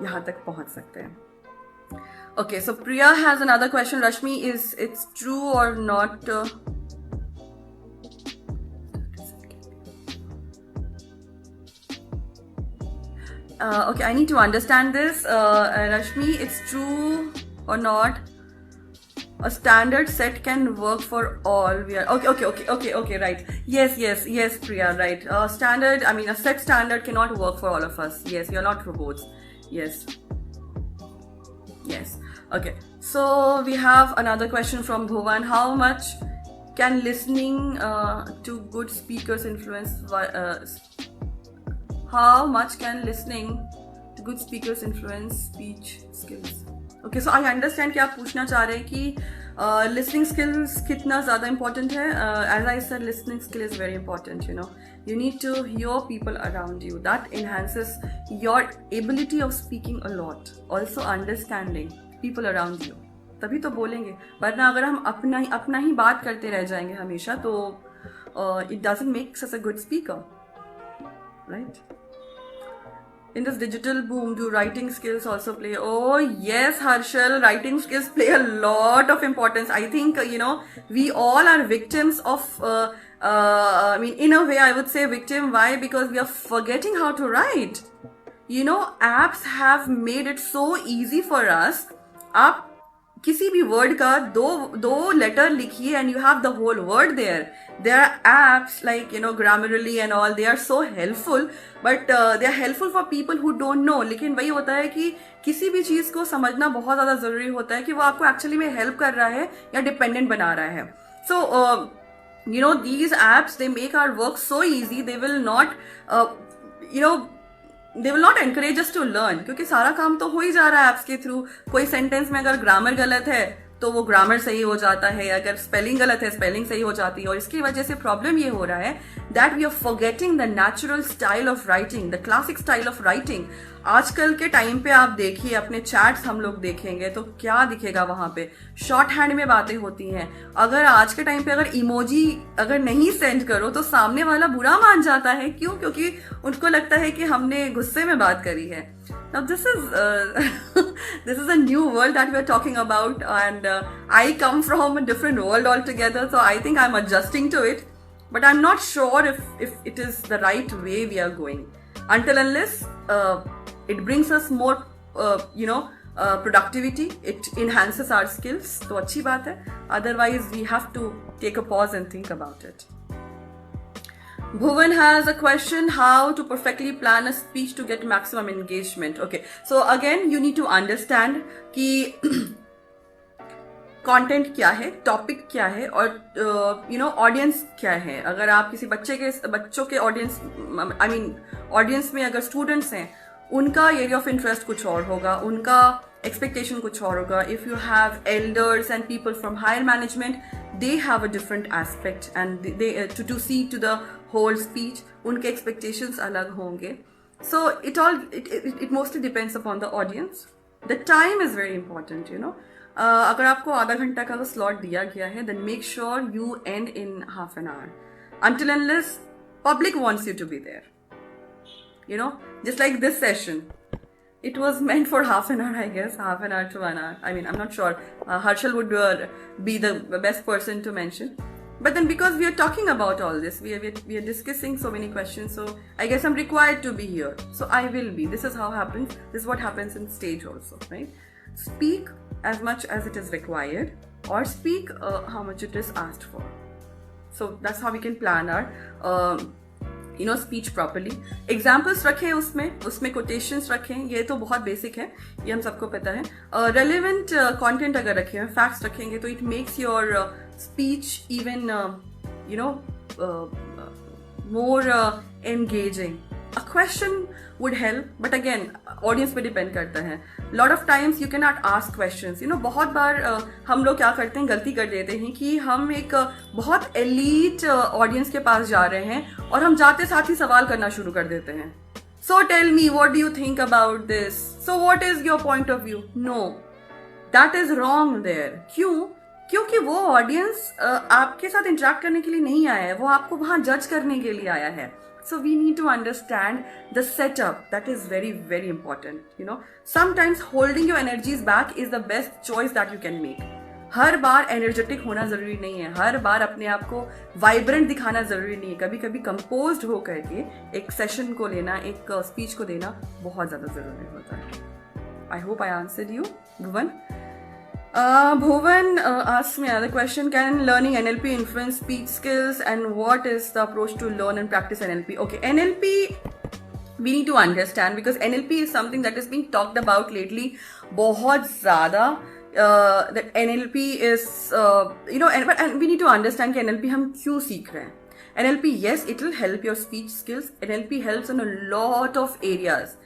यहाँ तक पहुँच सकते हैं. Okay, so Priya has another question. Rashmi, is it's true or not? Okay, I need to understand this. Rashmi, it's true or not? A standard set can work for all. We are okay, right. Yes, Priya, right. Standard, I mean, a set standard cannot work for all of us. Yes, you're not robots. Yes. Okay, so we have another question from Bhuvan. How much can listening to good speakers influence? How much can listening to good speakers influence speech skills? Okay, so I understand कि आप पूछना चाह रहे हैं कि listening skills कितना ज़्यादा important है. As I said, listening skill is very important. You know, you need to hear people around you. That enhances your ability of speaking a lot. Also understanding people around you, तभी तो बोलेंगे. वरना अगर हम अपना ही बात करते रह जाएंगे हमेशा, तो it doesn't make us a good speaker, right? In this digital boom, do writing skills also play? Oh yes, Harshal, writing skills play a lot of importance. I think, you know, we all are victims of, I mean, in a way I would say victim. Why? Because we are forgetting how to write. You know, apps have made it so easy for us. आप किसी भी word का दो letter लिखिए and you have the whole word there. There are apps like, you know, Grammarly and all. They are so helpful, but they are helpful for people who don't know. लेकिन वही होता है कि किसी भी चीज़ को समझना बहुत ज़्यादा ज़रूरी होता है कि वो आपको एक्चुअली में हेल्प कर रहा है या डिपेंडेंट बना रहा है. So you know, these apps, they make our work so easy. They will not you know, they will not encourage us to learn, क्योंकि सारा काम तो हो ही जा रहा है ऐप्स के थ्रू. कोई सेंटेंस में अगर ग्रामर गलत है तो वो ग्रामर सही हो जाता है, अगर स्पेलिंग गलत है स्पेलिंग सही हो जाती है. और इसकी वजह से प्रॉब्लम ये हो रहा है that we are forgetting the natural style of writing, the classic style of writing. आजकल के टाइम पे आप देखिए, अपने चैट्स हम लोग देखेंगे तो क्या दिखेगा वहां पे, शॉर्ट हैंड में बातें होती हैं. अगर आज के टाइम पे अगर इमोजी अगर नहीं सेंड करो तो सामने वाला बुरा मान जाता है. क्यों? क्योंकि उनको लगता है कि हमने गुस्से में बात करी है. Now this is a new world that we are talking about, and I come from a different world altogether, so I think I'm adjusting to it, but I'm not sure if it is the right way we are going. Until unless it brings us more productivity, it enhances our skills, तो अच्छी बात है. Otherwise we have to take a pause and think about it. Bhuvan has a question: how to perfectly plan a speech to get maximum engagement? Okay, so again you need to understand कि content क्या है, topic क्या है, और audience क्या है. अगर आप किसी बच्चों के ऑडियंस, आई मीन ऑडियंस में अगर स्टूडेंट्स हैं, उनका एरिया ऑफ इंटरेस्ट कुछ और होगा, उनका एक्सपेक्टेशन कुछ और होगा. If you have elders and people from higher management, they have a different aspect, and they to see to the whole speech, उनके expectations अलग होंगे. So it mostly depends upon the audience. The time is very important, अगर आपको आधा घंटा का slot दिया गया है, then make sure you end in half an hour, until unless public wants you to be there. Just like this session. It was meant for half an hour, I guess, half an hour to 1 hour. I mean, I'm not sure. Harshal would be the best person to mention. But then because we are talking about all this, we are discussing so many questions, so I guess I'm required to be here. So I will be. This is how happens. This is what happens in stage also, right? Speak as much as it is required, or speak how much it is asked for. So that's how we can plan our speech properly. Examples रखें, उसमें quotations रखें. ये तो बहुत basic है, ये हम सबको पता है. रेलिवेंट कंटेंट अगर रखें, फैक्ट्स रखेंगे, तो it makes your speech even more engaging. A question would help, but again, audience पे depend करता है. Lot of times you cannot ask questions. बहुत बार हम लोग क्या करते हैं, गलती कर देते हैं कि हम एक बहुत elite audience के पास जा रहे हैं और हम जाते साथ ही सवाल करना शुरू कर देते हैं. So tell me, what do you think about this? So what is your point of view? No, that is wrong there. क्यों? क्योंकि वो ऑडियंस आपके साथ इंटरेक्ट करने के लिए नहीं आया है, वो आपको वहां जज करने के लिए आया है. So we need to understand the setup. That is very, very important. Sometimes holding your energies back is the best choice that you can make. Her bar energetic होना जरूरी नहीं है, हर बार अपने आप को वाइब्रेंट दिखाना जरूरी नहीं है. कभी कभी कंपोज्ड होकर के एक सेशन को लेना, एक स्पीच को देना बहुत ज्यादा जरूरी होता है. I hope I answered you, Bhuvan. Bhuvan asks me another question: can learning NLP influence speech skills, and what is the approach to learn and practice NLP? Okay, NLP we need to understand, because NLP is something that is being talked about lately बहुत ज़्यादा. That NLP is and we need to understand कि NLP हम क्यों सीख रहे हैं. NLP, yes, it will help your speech skills. NLP helps in a lot of areas.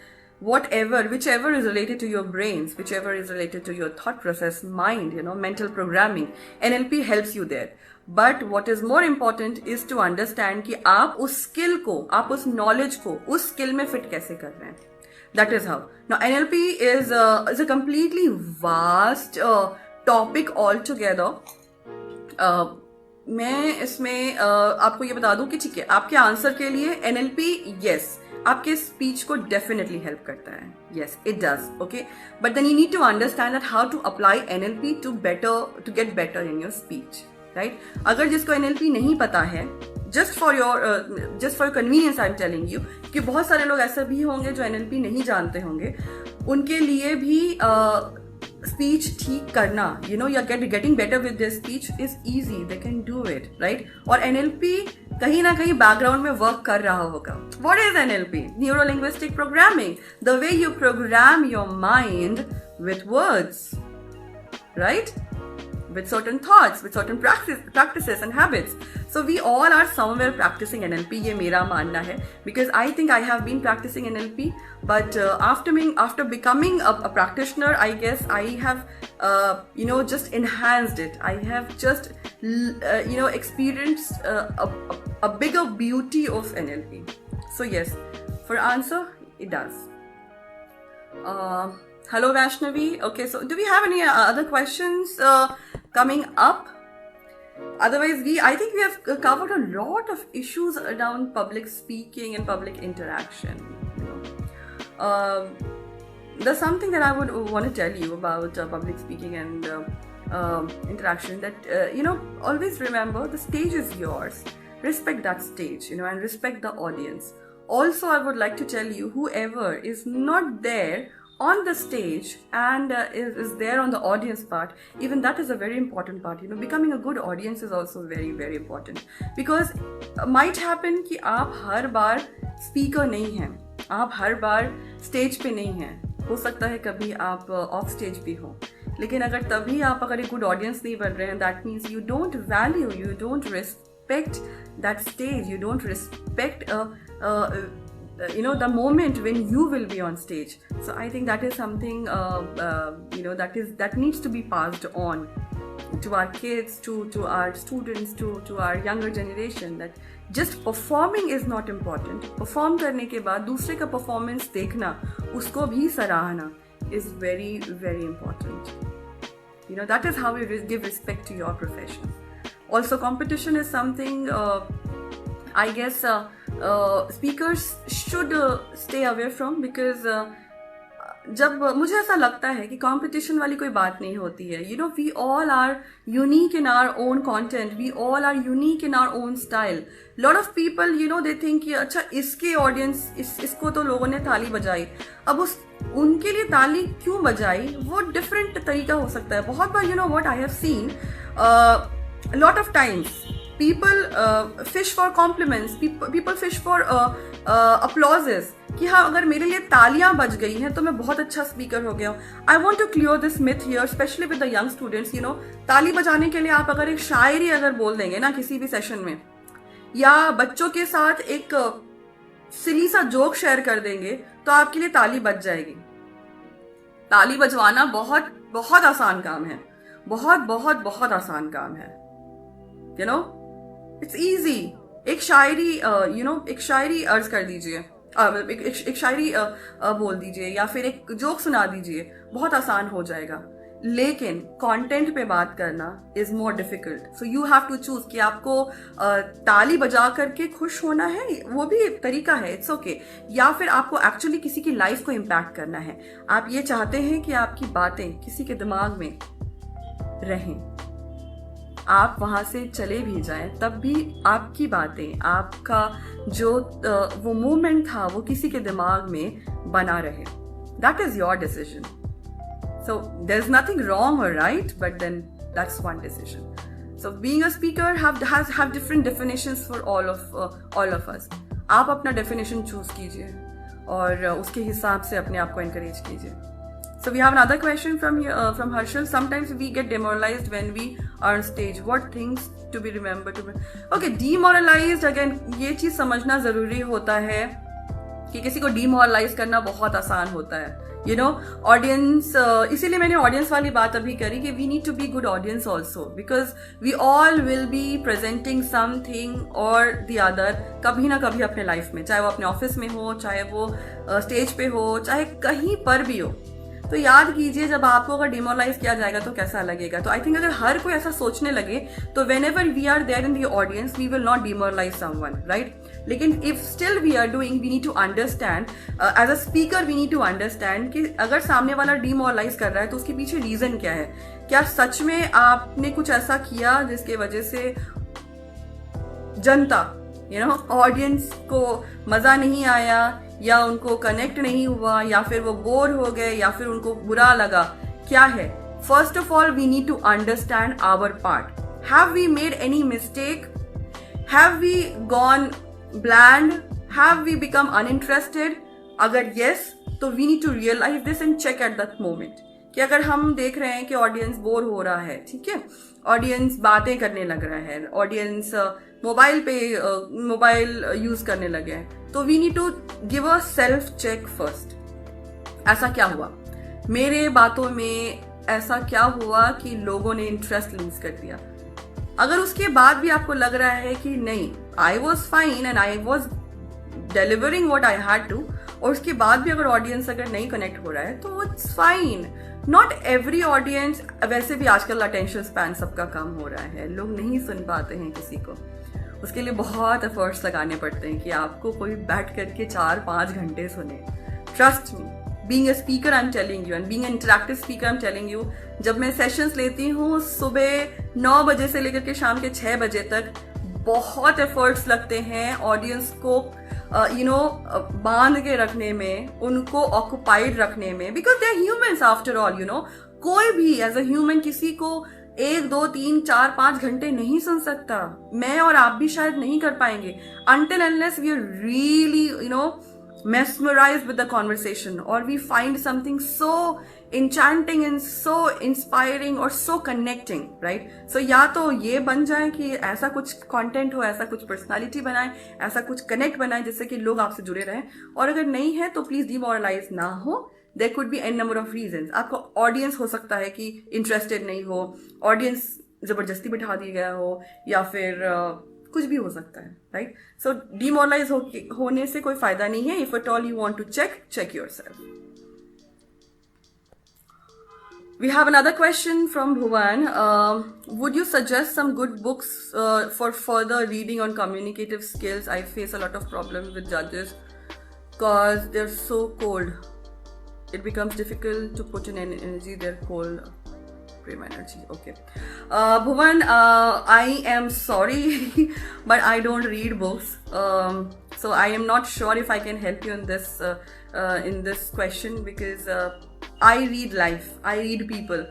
Whichever is related to your brains, whichever is related to your thought process, mind, mental programming, NLP helps you there. But what is more important is to understand कि आप उस skill को, आप उस knowledge को उस skill में fit कैसे कर रहे हैं. That is how. Now NLP is a completely vast topic altogether. मैं इसमें आपको ये बता दूं कि ठीक है, आपके आंसर के लिए NLP, yes, आपके स्पीच को डेफिनेटली हेल्प करता है. Yes, it does. Okay, but then you need to understand that how to apply NLP to get better in your speech, right. अगर जिसको NLP नहीं पता है, just for your convenience I am telling you, कि बहुत सारे लोग ऐसे भी होंगे जो NLP नहीं जानते होंगे, उनके लिए भी स्पीच ठीक करना, या getting better with this speech is easy. They can do it, right. और NLP कहीं ना कहीं बैकग्राउंड में वर्क कर रहा होगा. What is NLP? Neuro linguistic programming. The way you program your mind with words, right? With certain thoughts, with certain practices and habits. So we all are somewhere practicing NLP. ये मेरा मानना है, because I think I have been practicing NLP, but after becoming a practitioner, I guess I have just enhanced it. I have just experienced a bigger beauty of NLP. So yes, for answer, it does. Hello Vaishnavi. Okay, so do we have any other questions coming up? Otherwise, I think we have covered a lot of issues around public speaking and public interaction. There's something that I would want to tell you about public speaking and interaction. That always remember, the stage is yours. Respect that stage, and respect the audience. Also, I would like to tell you, whoever is not there on the stage and is there on the audience part, even that is a very important part. Becoming a good audience is also very very important, because might happen कि आप हर बार speaker नहीं हैं, आप हर बार stage पे नहीं हैं, हो सकता है कभी आप off stage भी हो, लेकिन अगर एक good audience नहीं बन रहे हैं, that means you don't value, you don't respect that stage, you don't respect the moment when you will be on stage. So I think that is something that needs to be passed on to our kids, to our students, to our younger generation, that just performing is not important. Perform करने के बाद दूसरे का performance देखना, उसको भी सराहना is very very important. That is how we give respect to your profession. Also, competition is something I guess speakers should stay away from, because जब मुझे ऐसा लगता है कि कंपटीशन वाली कोई बात नहीं होती है. We all are unique in our own content, we all are unique in our own style. Lot of people they think कि अच्छा इसके ऑडियंस इसको तो लोगों ने ताली बजाई, अब उनके लिए ताली क्यों बजाई, वो डिफरेंट तरीका हो सकता है. बहुत बार what I have seen lot of times, people fish for compliments, people fish for applauses, कि हाँ अगर मेरे लिए तालियां बज गई हैं तो मैं बहुत अच्छा स्पीकर हो गया हूँ. I want to clear this myth here, specially with the young students. ताली बजाने के लिए आप अगर एक शायरी अगर बोल देंगे ना किसी भी सेशन में, या बच्चों के साथ एक सिली सा जोक शेयर कर देंगे, तो आपके लिए ताली बज जाएगी. ताली बजवाना बहुत बहुत आसान काम है, बहुत बहुत बहुत आसान काम है. It's easy. एक शायरी अर्ज कर दीजिए, एक शायरी बोल दीजिए, या फिर एक जोक सुना दीजिए, बहुत आसान हो जाएगा. लेकिन कंटेंट पे बात करना is more difficult. So you have to choose कि आपको ताली बजा करके खुश होना है, वो भी एक तरीका है, इट्स ओके, या फिर आपको एक्चुअली किसी की लाइफ को इम्पैक्ट करना है. आप ये चाहते हैं कि आपकी बातें किसी के दिमाग में रहें, आप वहां से चले भी जाएं, तब भी आपकी बातें, आपका जो वो मोमेंट था वो किसी के दिमाग में बना रहे. That is your decision. So there's nothing wrong or right, but then that's one decision. So being a speaker have different definitions for all of us. आप अपना definition choose कीजिए और उसके हिसाब से अपने आप को encourage कीजिए. So we have another question from Harshal. Sometimes we get demoralized when we are on stage. What things to be remembered? Okay, demoralized again, ये चीज समझना जरूरी होता है कि किसी को demoralize करना बहुत आसान होता है. ऑडियंस, इसीलिए मैंने ऑडियंस वाली बात अभी करी कि we need to be good audience also, because we all will be presenting something और द अदर कभी ना कभी अपने लाइफ में, चाहे वो अपने ऑफिस में हो, चाहे वो स्टेज पे हो, चाहे कहीं पर भी हो. तो याद कीजिए जब आपको अगर डिमोरलाइज किया जाएगा तो कैसा लगेगा. तो आई थिंक अगर हर कोई ऐसा सोचने लगे तो whenever we are there in the audience we will not demoralize someone, right. लेकिन if still we are doing, we need to understand as a speaker, we need to understand कि अगर सामने वाला डिमोरलाइज कर रहा है तो उसके पीछे रीजन क्या है. क्या सच में आपने कुछ ऐसा किया जिसके वजह से जनता, ऑडियंस को मजा नहीं आया, या उनको कनेक्ट नहीं हुआ, या फिर वो बोर हो गए, या फिर उनको बुरा लगा, क्या है. First of all we need to understand our part. Have we made any mistake? Have we gone bland? Have we become uninterested? अगर यस, तो we need to realise this and check at that moment कि अगर हम देख रहे हैं कि audience bore हो रहा है, ठीक है, ऑडियंस बातें करने लग रहा है, ऑडियंस मोबाइल यूज करने लगे हैं, तो we need to give a self check first. ऐसा क्या हुआ मेरे बातों में, ऐसा क्या हुआ कि लोगों ने इंटरेस्ट लूज कर दिया. अगर उसके बाद भी आपको लग रहा है कि नहीं, I was fine and I was delivering what I had to, और उसके बाद भी अगर ऑडियंस अगर नहीं कनेक्ट हो रहा है तो it's fine. Not every audience, वैसे भी आजकल अटेंशन स्पैन सबका कम हो रहा है, लोग नहीं सुन पाते हैं किसी को, उसके लिए बहुत एफर्ट्स लगाने पड़ते हैं कि आपको कोई बैठ करके 4-5 घंटे सुने. Trust me, being a speaker I am telling you, and being an interactive speaker I am telling you, जब मैं सेशंस लेती हूँ सुबह 9 बजे से लेकर के शाम के 6 बजे तक, बहुत एफर्ट्स लगते हैं ऑडियंस को बांध के रखने में, उनको ऑक्युपाइड रखने में, because they are humans after all, कोई भी एज अ ह्यूमन किसी को 1, 2, 3, 4, 5 घंटे नहीं सुन सकता. मैं और आप भी शायद नहीं कर पाएंगे until unless we are really mesmerized with the conversation or we find something so enchanting and so inspiring or so connecting, right? So या तो ये बन जाए कि ऐसा कुछ कंटेंट हो, ऐसा कुछ पर्सनालिटी बनाए, ऐसा कुछ कनेक्ट बनाए जिससे कि लोग आपसे जुड़े रहें. और अगर नहीं है तो प्लीज डिमोरलाइज ना हो. There could be a number of reasons. आपको ऑडियंस हो सकता है कि इंटरेस्टेड नहीं हो, ऑडियंस जबरदस्ती बिठा दिया गया हो, या फिर कुछ भी हो सकता है, राइट? सो डिमोरलाइज होने से कोई फायदा नहीं है. If at all you want to check yourself. We have another question from Bhuvan. Would you suggest some good books for further reading on communicative skills? I face a lot of problems with judges because they're so cold. It becomes difficult to put in an energy. They're cold. Prema energy. Okay. Bhuvan, I am sorry, but I don't read books. So I am not sure if I can help you in this question, because I read life, I read people,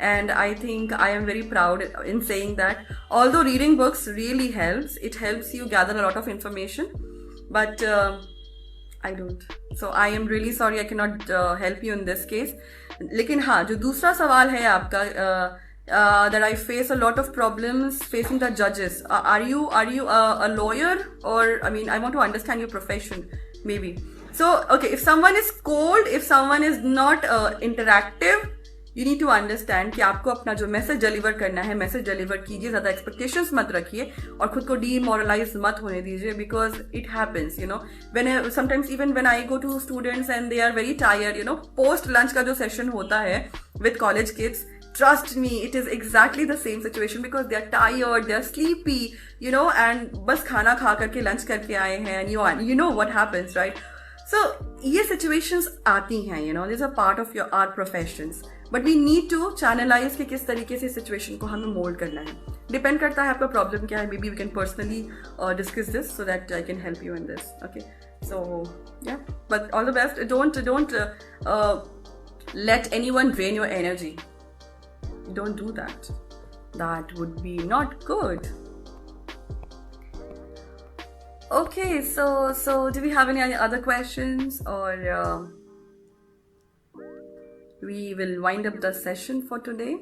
and I think I am very proud in saying that. Although reading books really helps, it helps you gather a lot of information, but I don't. So I am really sorry, I cannot help you in this case. लेकिन हाँ, जो दूसरा सवाल है आपका, that I face a lot of problems facing the judges. Are you a lawyer, or I want to understand your profession, maybe. So okay, if someone is cold, if someone is not interactive, you need to understand कि आपको अपना जो message deliver करना है, message deliver कीजिए, ज्यादा expectations मत रखिए और खुद को डीमोरलाइज मत होने दीजिए, because it happens, when sometimes even when I go to students and they are very tired, post lunch का जो सेशन होता है with college kids, trust me, it is exactly the same situation, because they are tired, they are sleepy, and बस खाना खा करके lunch करके आए हैं, and you know what happens, right? So ये situations आती हैं, these are part of our professions, but we need to channelize कि किस तरीके से situation को हमें mold करना है. Depend करता है आपका problem क्या है. Maybe we can personally discuss this so that I can help you in this. Okay, so yeah, but all the best. Don't let anyone drain your energy. Don't do that. That would be not good. Okay, so do we have any other questions, or we will wind up the session for today?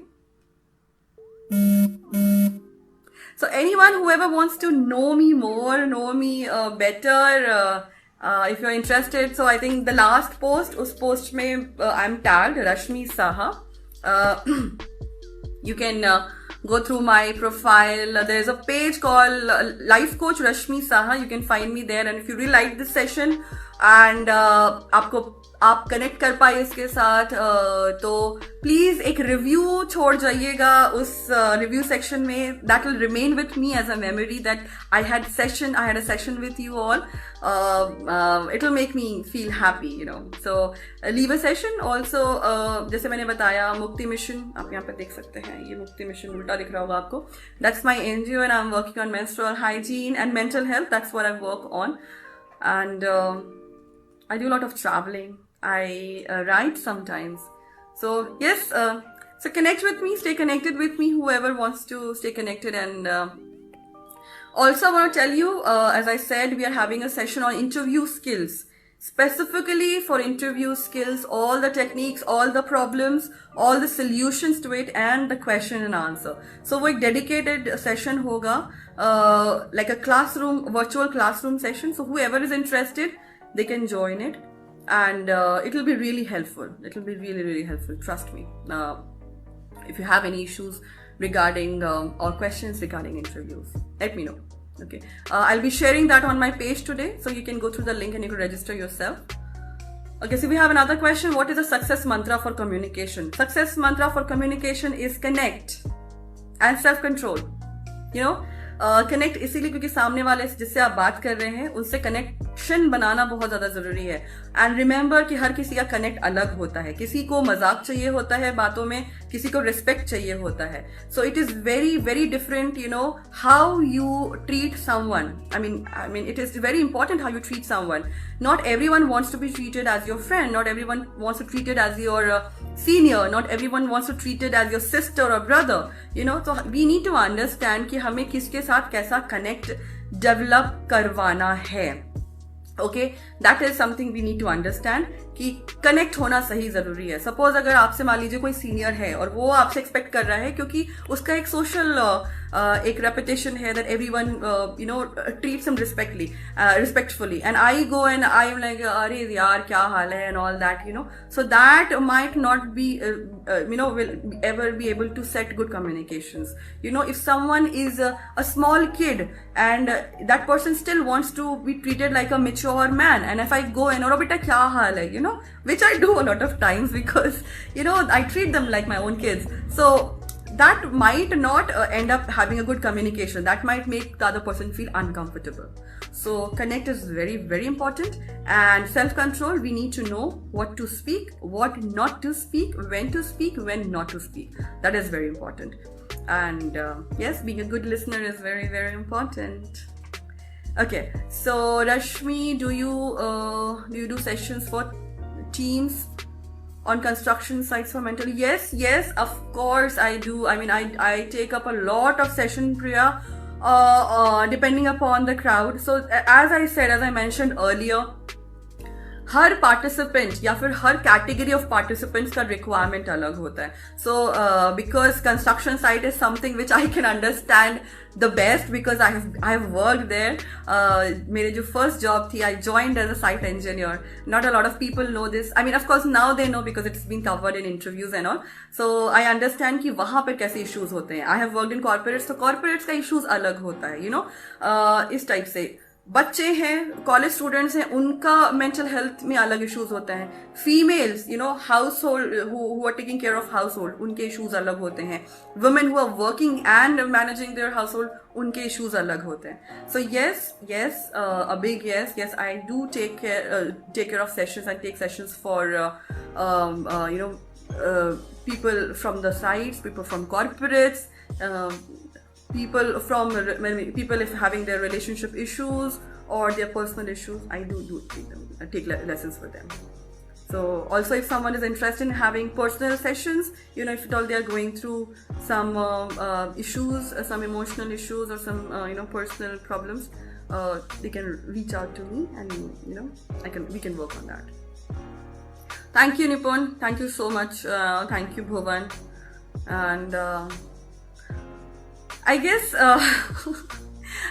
So anyone, whoever wants to know me more, know me better, if you're interested, so I think the last post, उस post में I'm tagged Rashmi Saha. You can go through my profile. There's a page called Life Coach Rashmi Saha. You can find me there. And if you really like this session and आप connect कर पाए इसके साथ, तो please एक review छोड़ जाइएगा उस रिव्यू सेक्शन में. That will remain with me as a memory that I had a session with you all. It will make me feel happy, so leave a session. Also जैसे मैंने बताया, मुक्ति mission आप यहाँ पे देख सकते हैं, ये मुक्ति मिशन उल्टा दिख रहा होगा आपको. That's my NGO and I am working on menstrual hygiene and mental health. That's what I work on. And I do a lot of traveling. I write sometimes. So yes, so connect with me, stay connected with me, whoever wants to stay connected. And also I want to tell you, as I said, we are having a session on interview skills. Specifically for interview skills, all the techniques, all the problems, all the solutions to it, and the question and answer. So वो एक dedicated session होगा, like a classroom, virtual classroom session. So whoever is interested, they can join it, and it will be really helpful. It will be really, really helpful. Trust me. If you have any issues regarding or questions regarding interviews, let me know. Okay, I'll be sharing that on my page today, so you can go through the link and you can register yourself. Okay, so we have another question. What is the success mantra for communication? Success mantra for communication is connect and self-control. Connect इसीलिए क्योंकि सामने वाले जिससे आप बात कर रहे हैं उनसे कनेक्ट कनेक्शन बनाना बहुत ज्यादा जरूरी है. एंड रिमेंबर कि हर किसी का कनेक्ट अलग होता है. किसी को मजाक चाहिए होता है बातों में, किसी को रिस्पेक्ट चाहिए होता है. So it is very very different, you know, how you treat someone. I mean it is very important how you treat someone. Not everyone wants to be treated as your friend. Not everyone wants to be treated as your senior. Not everyone wants to be treated as your sister or brother. You know, so we need to understand कि हमें किसके साथ कैसा connect develop करवाना है. Okay, that is something we need to understand कि connect होना सही जरूरी है. सपोज अगर आपसे मान लीजिए कोई सीनियर है और वो आपसे एक्सपेक्ट कर रहा है क्योंकि उसका एक सोशल एक रेपुटेशन है that everyone you know treats him respectfully, and I go and I am like अरे यार क्या हाल है and all that, you know. So that might not be you know will ever be able to set good communications. You know, if someone is a small kid and that person still wants to be treated like a mature man, and if I go and oh beta kya haal hai, you know, which I do a lot of times because, you know, I treat them like my own kids. So that might not end up having a good communication. That might make the other person feel uncomfortable. So connect is very very important, and self control, we need to know what to speak, what not to speak, when to speak, when not to speak. That is very important. And yes, being a good listener is very very important. Okay, so Rashmi, do you do sessions for teams on construction sites for mental? Yes, of course I do. I mean, I take up a lot of session, Priya, depending upon the crowd. So as I mentioned earlier, हर participant या फिर हर category of participants का requirement अलग होता है. So because construction site is something which I can understand the best because I have work there. मेरे जो फर्स्ट जॉब थी, I joined as a site engineer. Not a lot of people know this. I mean of course now they know because it's been covered in interviews and all. So I understand कि वहां पर कैसे issues होते हैं. I have worked in corporates, तो corporates का issues अलग होता है, यू नो. इस टाइप से बच्चे हैं, कॉलेज स्टूडेंट्स हैं, उनका मेंटल हेल्थ में अलग इश्यूज होते हैं. Females, you know, household who are taking care of household, उनके इश्यूज अलग होते हैं. Women who are working and managing their household, उनके इश्यूज अलग होते हैं. सो yes, a big yes, I do take care of sessions. I take sessions for you know, people from the sites, people from corporates, people if having their relationship issues or their personal issues, I do take lessons for them. So also if someone is interested in having personal sessions, you know, if at all they are going through some issues, some emotional issues or some you know, personal problems, they can reach out to me, and you know, we can work on that. Thank you, Nipun. Thank you so much. Thank you, Bhuvan. And I guess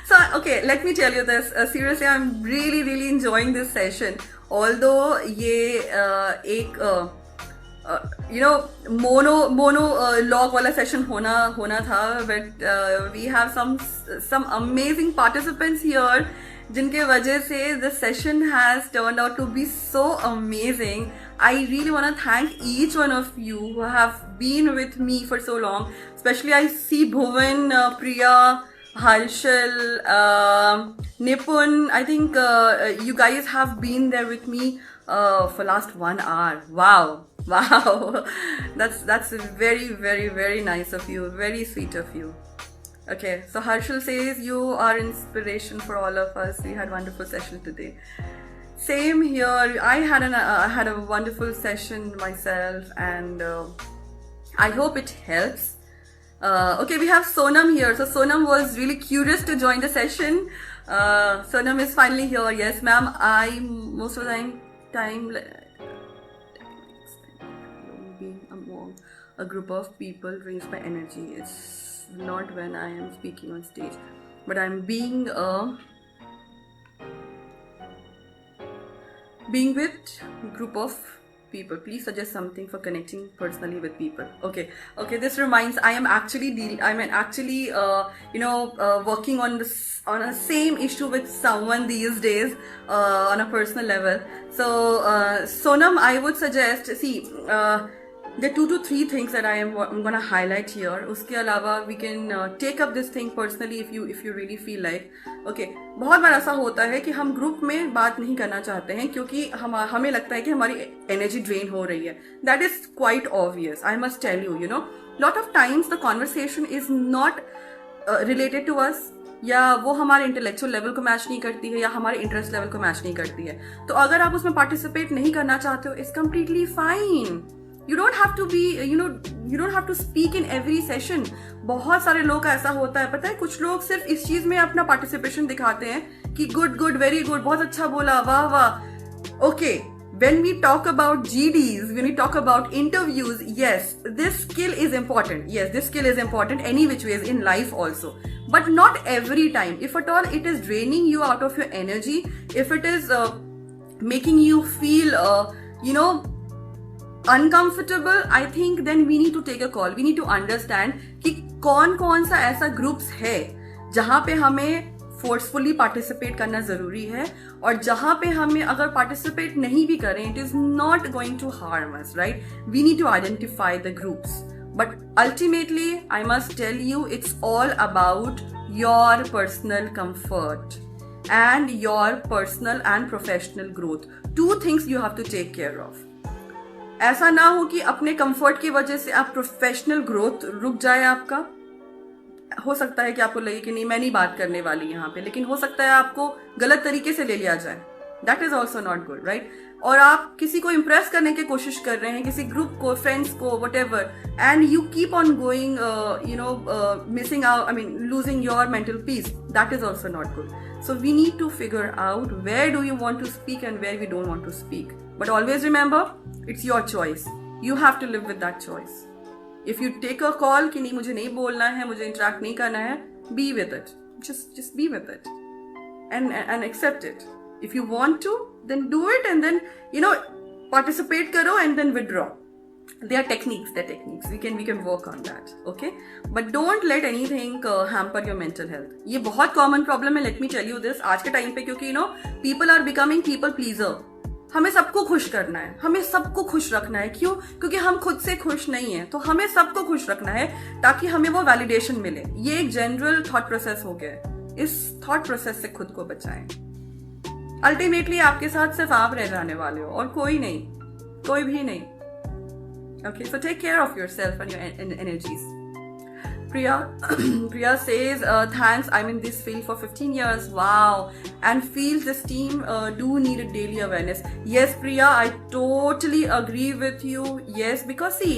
so okay, let me tell you this, seriously I'm really really enjoying this session. Although ye ek you know, mono log wala session hona tha, but we have some amazing participants here जिनके वजह से the session has turned out to be so amazing. I really want to thank each one of you who have been with me for so long. Especially I see Bhuvan, Priya, Harshal, Nipun. I think you guys have been there with me for last 1 hour. Wow. That's very very very nice of you. Very sweet of you. Okay, so Harshal says you are inspiration for all of us. We had a wonderful session today. Same here. I had a wonderful session myself, and I hope it helps. Okay, we have Sonam here. So Sonam was really curious to join the session. Sonam is finally here. Yes, ma'am. I most of the time being among a group of people drains my energy. It's not when I am speaking on stage, but I'm being with group of people. Please suggest something for connecting personally with people. Okay, this reminds, I am actually you know, working on a same issue with someone these days on a personal level. So Sonam, I would suggest, see, there are 2 to 3 things that I'm gonna highlight here. उसके अलावा we can take up this thing personally if you really feel like. Okay, बहुत बार ऐसा होता है कि हम group में बात नहीं करना चाहते हैं क्योंकि हमें लगता है कि हमारी एनर्जी ड्रेन हो रही है. That is quite obvious. I must tell you, you know, lot of times the conversation is not related to us. या वो हमारे इंटेलेक्चुअल लेवल को मैच नहीं करती है या हमारे इंटरेस्ट लेवल को मैच नहीं करती है. तो अगर आप उसमें पार्टिसिपेट नहीं करना चाहते हो, it's completely fine. You don't have to be, you don't have to speak in every session. बहुत सारे लोग का ऐसा होता है, पता है, कुछ लोग सिर्फ इस चीज में अपना पार्टिसिपेशन दिखाते हैं कि गुड वेरी गुड, बहुत अच्छा बोला, वाह वाह. Okay, when we talk about GDs, when we talk about interviews, yes, this skill is important. Yes, this skill is important any which ways in life also. But not every time. If at all it is draining you out of your energy, if it is making you feel, uncomfortable, I think then we need to take a call. We need to understand कि कौन सा ऐसा groups है जहाँ पे हमें forcefully participate करना जरूरी है और जहाँ पे हमें अगर पार्टिसिपेट नहीं भी करें, it is not going to harm us, right? We need to identify the groups. But ultimately, I must tell you, it's all about your personal comfort and your personal and professional growth. 2 things you have to take care of. ऐसा ना हो कि अपने comfort की वजह से आप professional growth रुक जाए आपका. हो सकता है कि आपको लगे कि नहीं, मैं नहीं बात करने वाली यहाँ पे, लेकिन हो सकता है आपको गलत तरीके से ले लिया जाए. That is also not good, right? और आप किसी को इम्प्रेस करने की कोशिश कर रहे हैं, किसी ग्रुप को, फ्रेंड्स को, what ever, and you keep on going, missing out, losing your mental peace. That is also not good. So we need to figure out where do you want to speak and where we don't want to speak. But always remember, it's your choice. You have to live with that choice. If you take a call कि नहीं, मुझे नहीं बोलना है, मुझे interact नहीं करना है, be with it. Just be with it. And accept it. If you want to, then do it and then, participate करो and then withdraw. There are techniques. We can work on that, okay? But don't let anything hamper your mental health. ये बहुत common problem है. Let me tell you this. आज के time पे क्योंकि people are becoming people pleaser. हमें सबको खुश करना है, हमें सबको खुश रखना है. क्यों? क्योंकि हम खुद से खुश नहीं है, तो हमें सबको खुश रखना है ताकि हमें वो वैलिडेशन मिले. ये एक जनरल थॉट प्रोसेस हो गया है. इस थॉट प्रोसेस से खुद को बचाएं. अल्टीमेटली आपके साथ सिर्फ आप रह जाने वाले हो और कोई नहीं, कोई भी नहीं. Okay, so take care of yourself and your energies. Priya says, thanks, I'm in this field for 15 years. Wow. And feels this team do need a daily awareness. Yes, Priya, I totally agree with you. Yes, because see,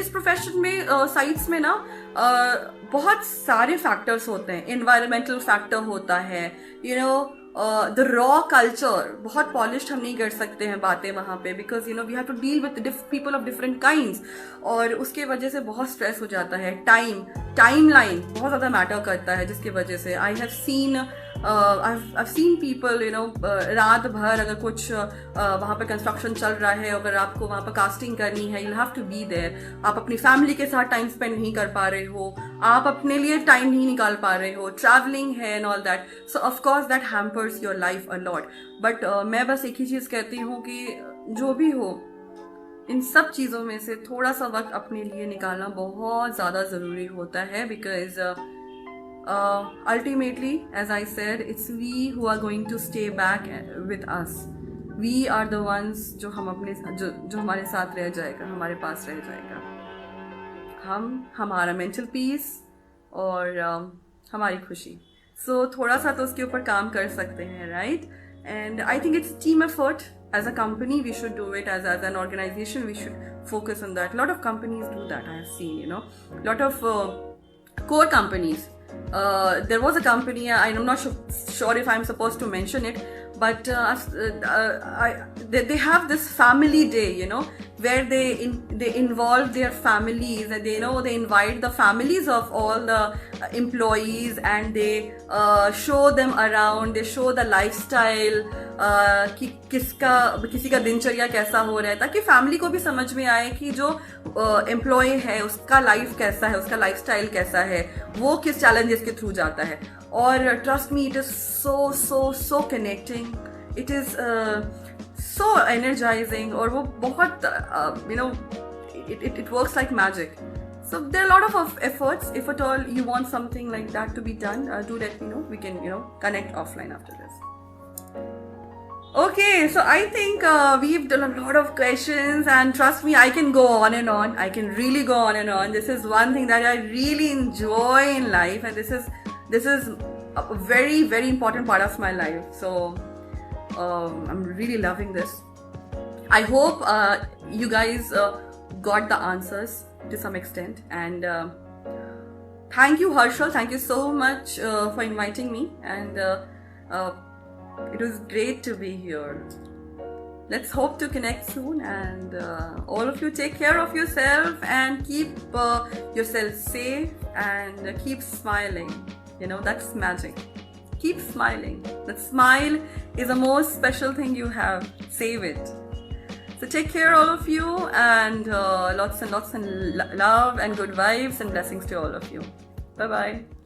इस profession में sites में ना बहुत सारे factors होते हैं. Environmental factor होता है, द रॉ कल्चर. बहुत पॉलिश्ड हम नहीं कर सकते हैं बातें वहाँ पे, because we have to deal with people of different kinds, और उसके वजह से बहुत स्ट्रेस हो जाता है. टाइम लाइन बहुत ज़्यादा मैटर करता है, जिसकी वजह से आई हैव सीन पीपल, रात भर अगर कुछ वहाँ पे कंस्ट्रक्शन चल रहा है, अगर आपको वहाँ पर कास्टिंग करनी है, you have to be there. आप अपनी फैमिली के साथ टाइम स्पेंड नहीं कर पा रहे हो, आप अपने लिए टाइम नहीं निकाल पा रहे हो, ट्रैवलिंग है and all that. So of course that hampers your life a lot. But मैं बस एक ही चीज़ कहती हूँ कि जो भी हो, इन सब चीज़ों में से थोड़ा सा वक्त अपने लिए निकालना बहुत ज़्यादा ज़रूरी होता है. Because ultimately, as I said, it's we who are going to stay back with us. We are the ones जो हमारे साथ रह जाएगा, हमारे पास रह जाएगा. हमारा मेंटल पीस और हमारी खुशी. So थोड़ा सा तो उसके ऊपर काम कर सकते हैं, right? And I think it's team effort. As a company, we should do it. As an organization, we should focus on that. A lot of companies do that. I have seen, a lot of core companies. There was a company, I'm not sure if I'm supposed to mention it, but they have this family day, where they involve their families, and they invite the families of all the employees, and they show them around, they show the lifestyle, कि किसी का दिनचर्या कैसा हो रहा है, ताकि family को भी समझ में आए कि जो एम्प्लॉय है उसका लाइफ कैसा है, उसका लाइफस्टाइल कैसा है, वो किस चैलेंजेस के थ्रू जाता है. और trust me, it is so connecting. It is so energizing, और वो बहुत it works like magic. So there are a lot of efforts. If at all you want something like that to be done, do let me know. We can connect offline after this. Okay, so I think we've done a lot of questions, and trust me, I can go on and on. I can really go on and on. This is one thing that I really enjoy in life, and this is a very, very important part of my life. So I'm really loving this. I hope you guys got the answers to some extent, and thank you, Harshal. Thank you so much for inviting me, and it was great to be here. Let's hope to connect soon, and all of you take care of yourself and keep yourself safe, and keep smiling. That's magic. Keep smiling. That smile is the most special thing you have. Save it. So take care, all of you, and lots and lots of love and good vibes and blessings to all of you. Bye bye.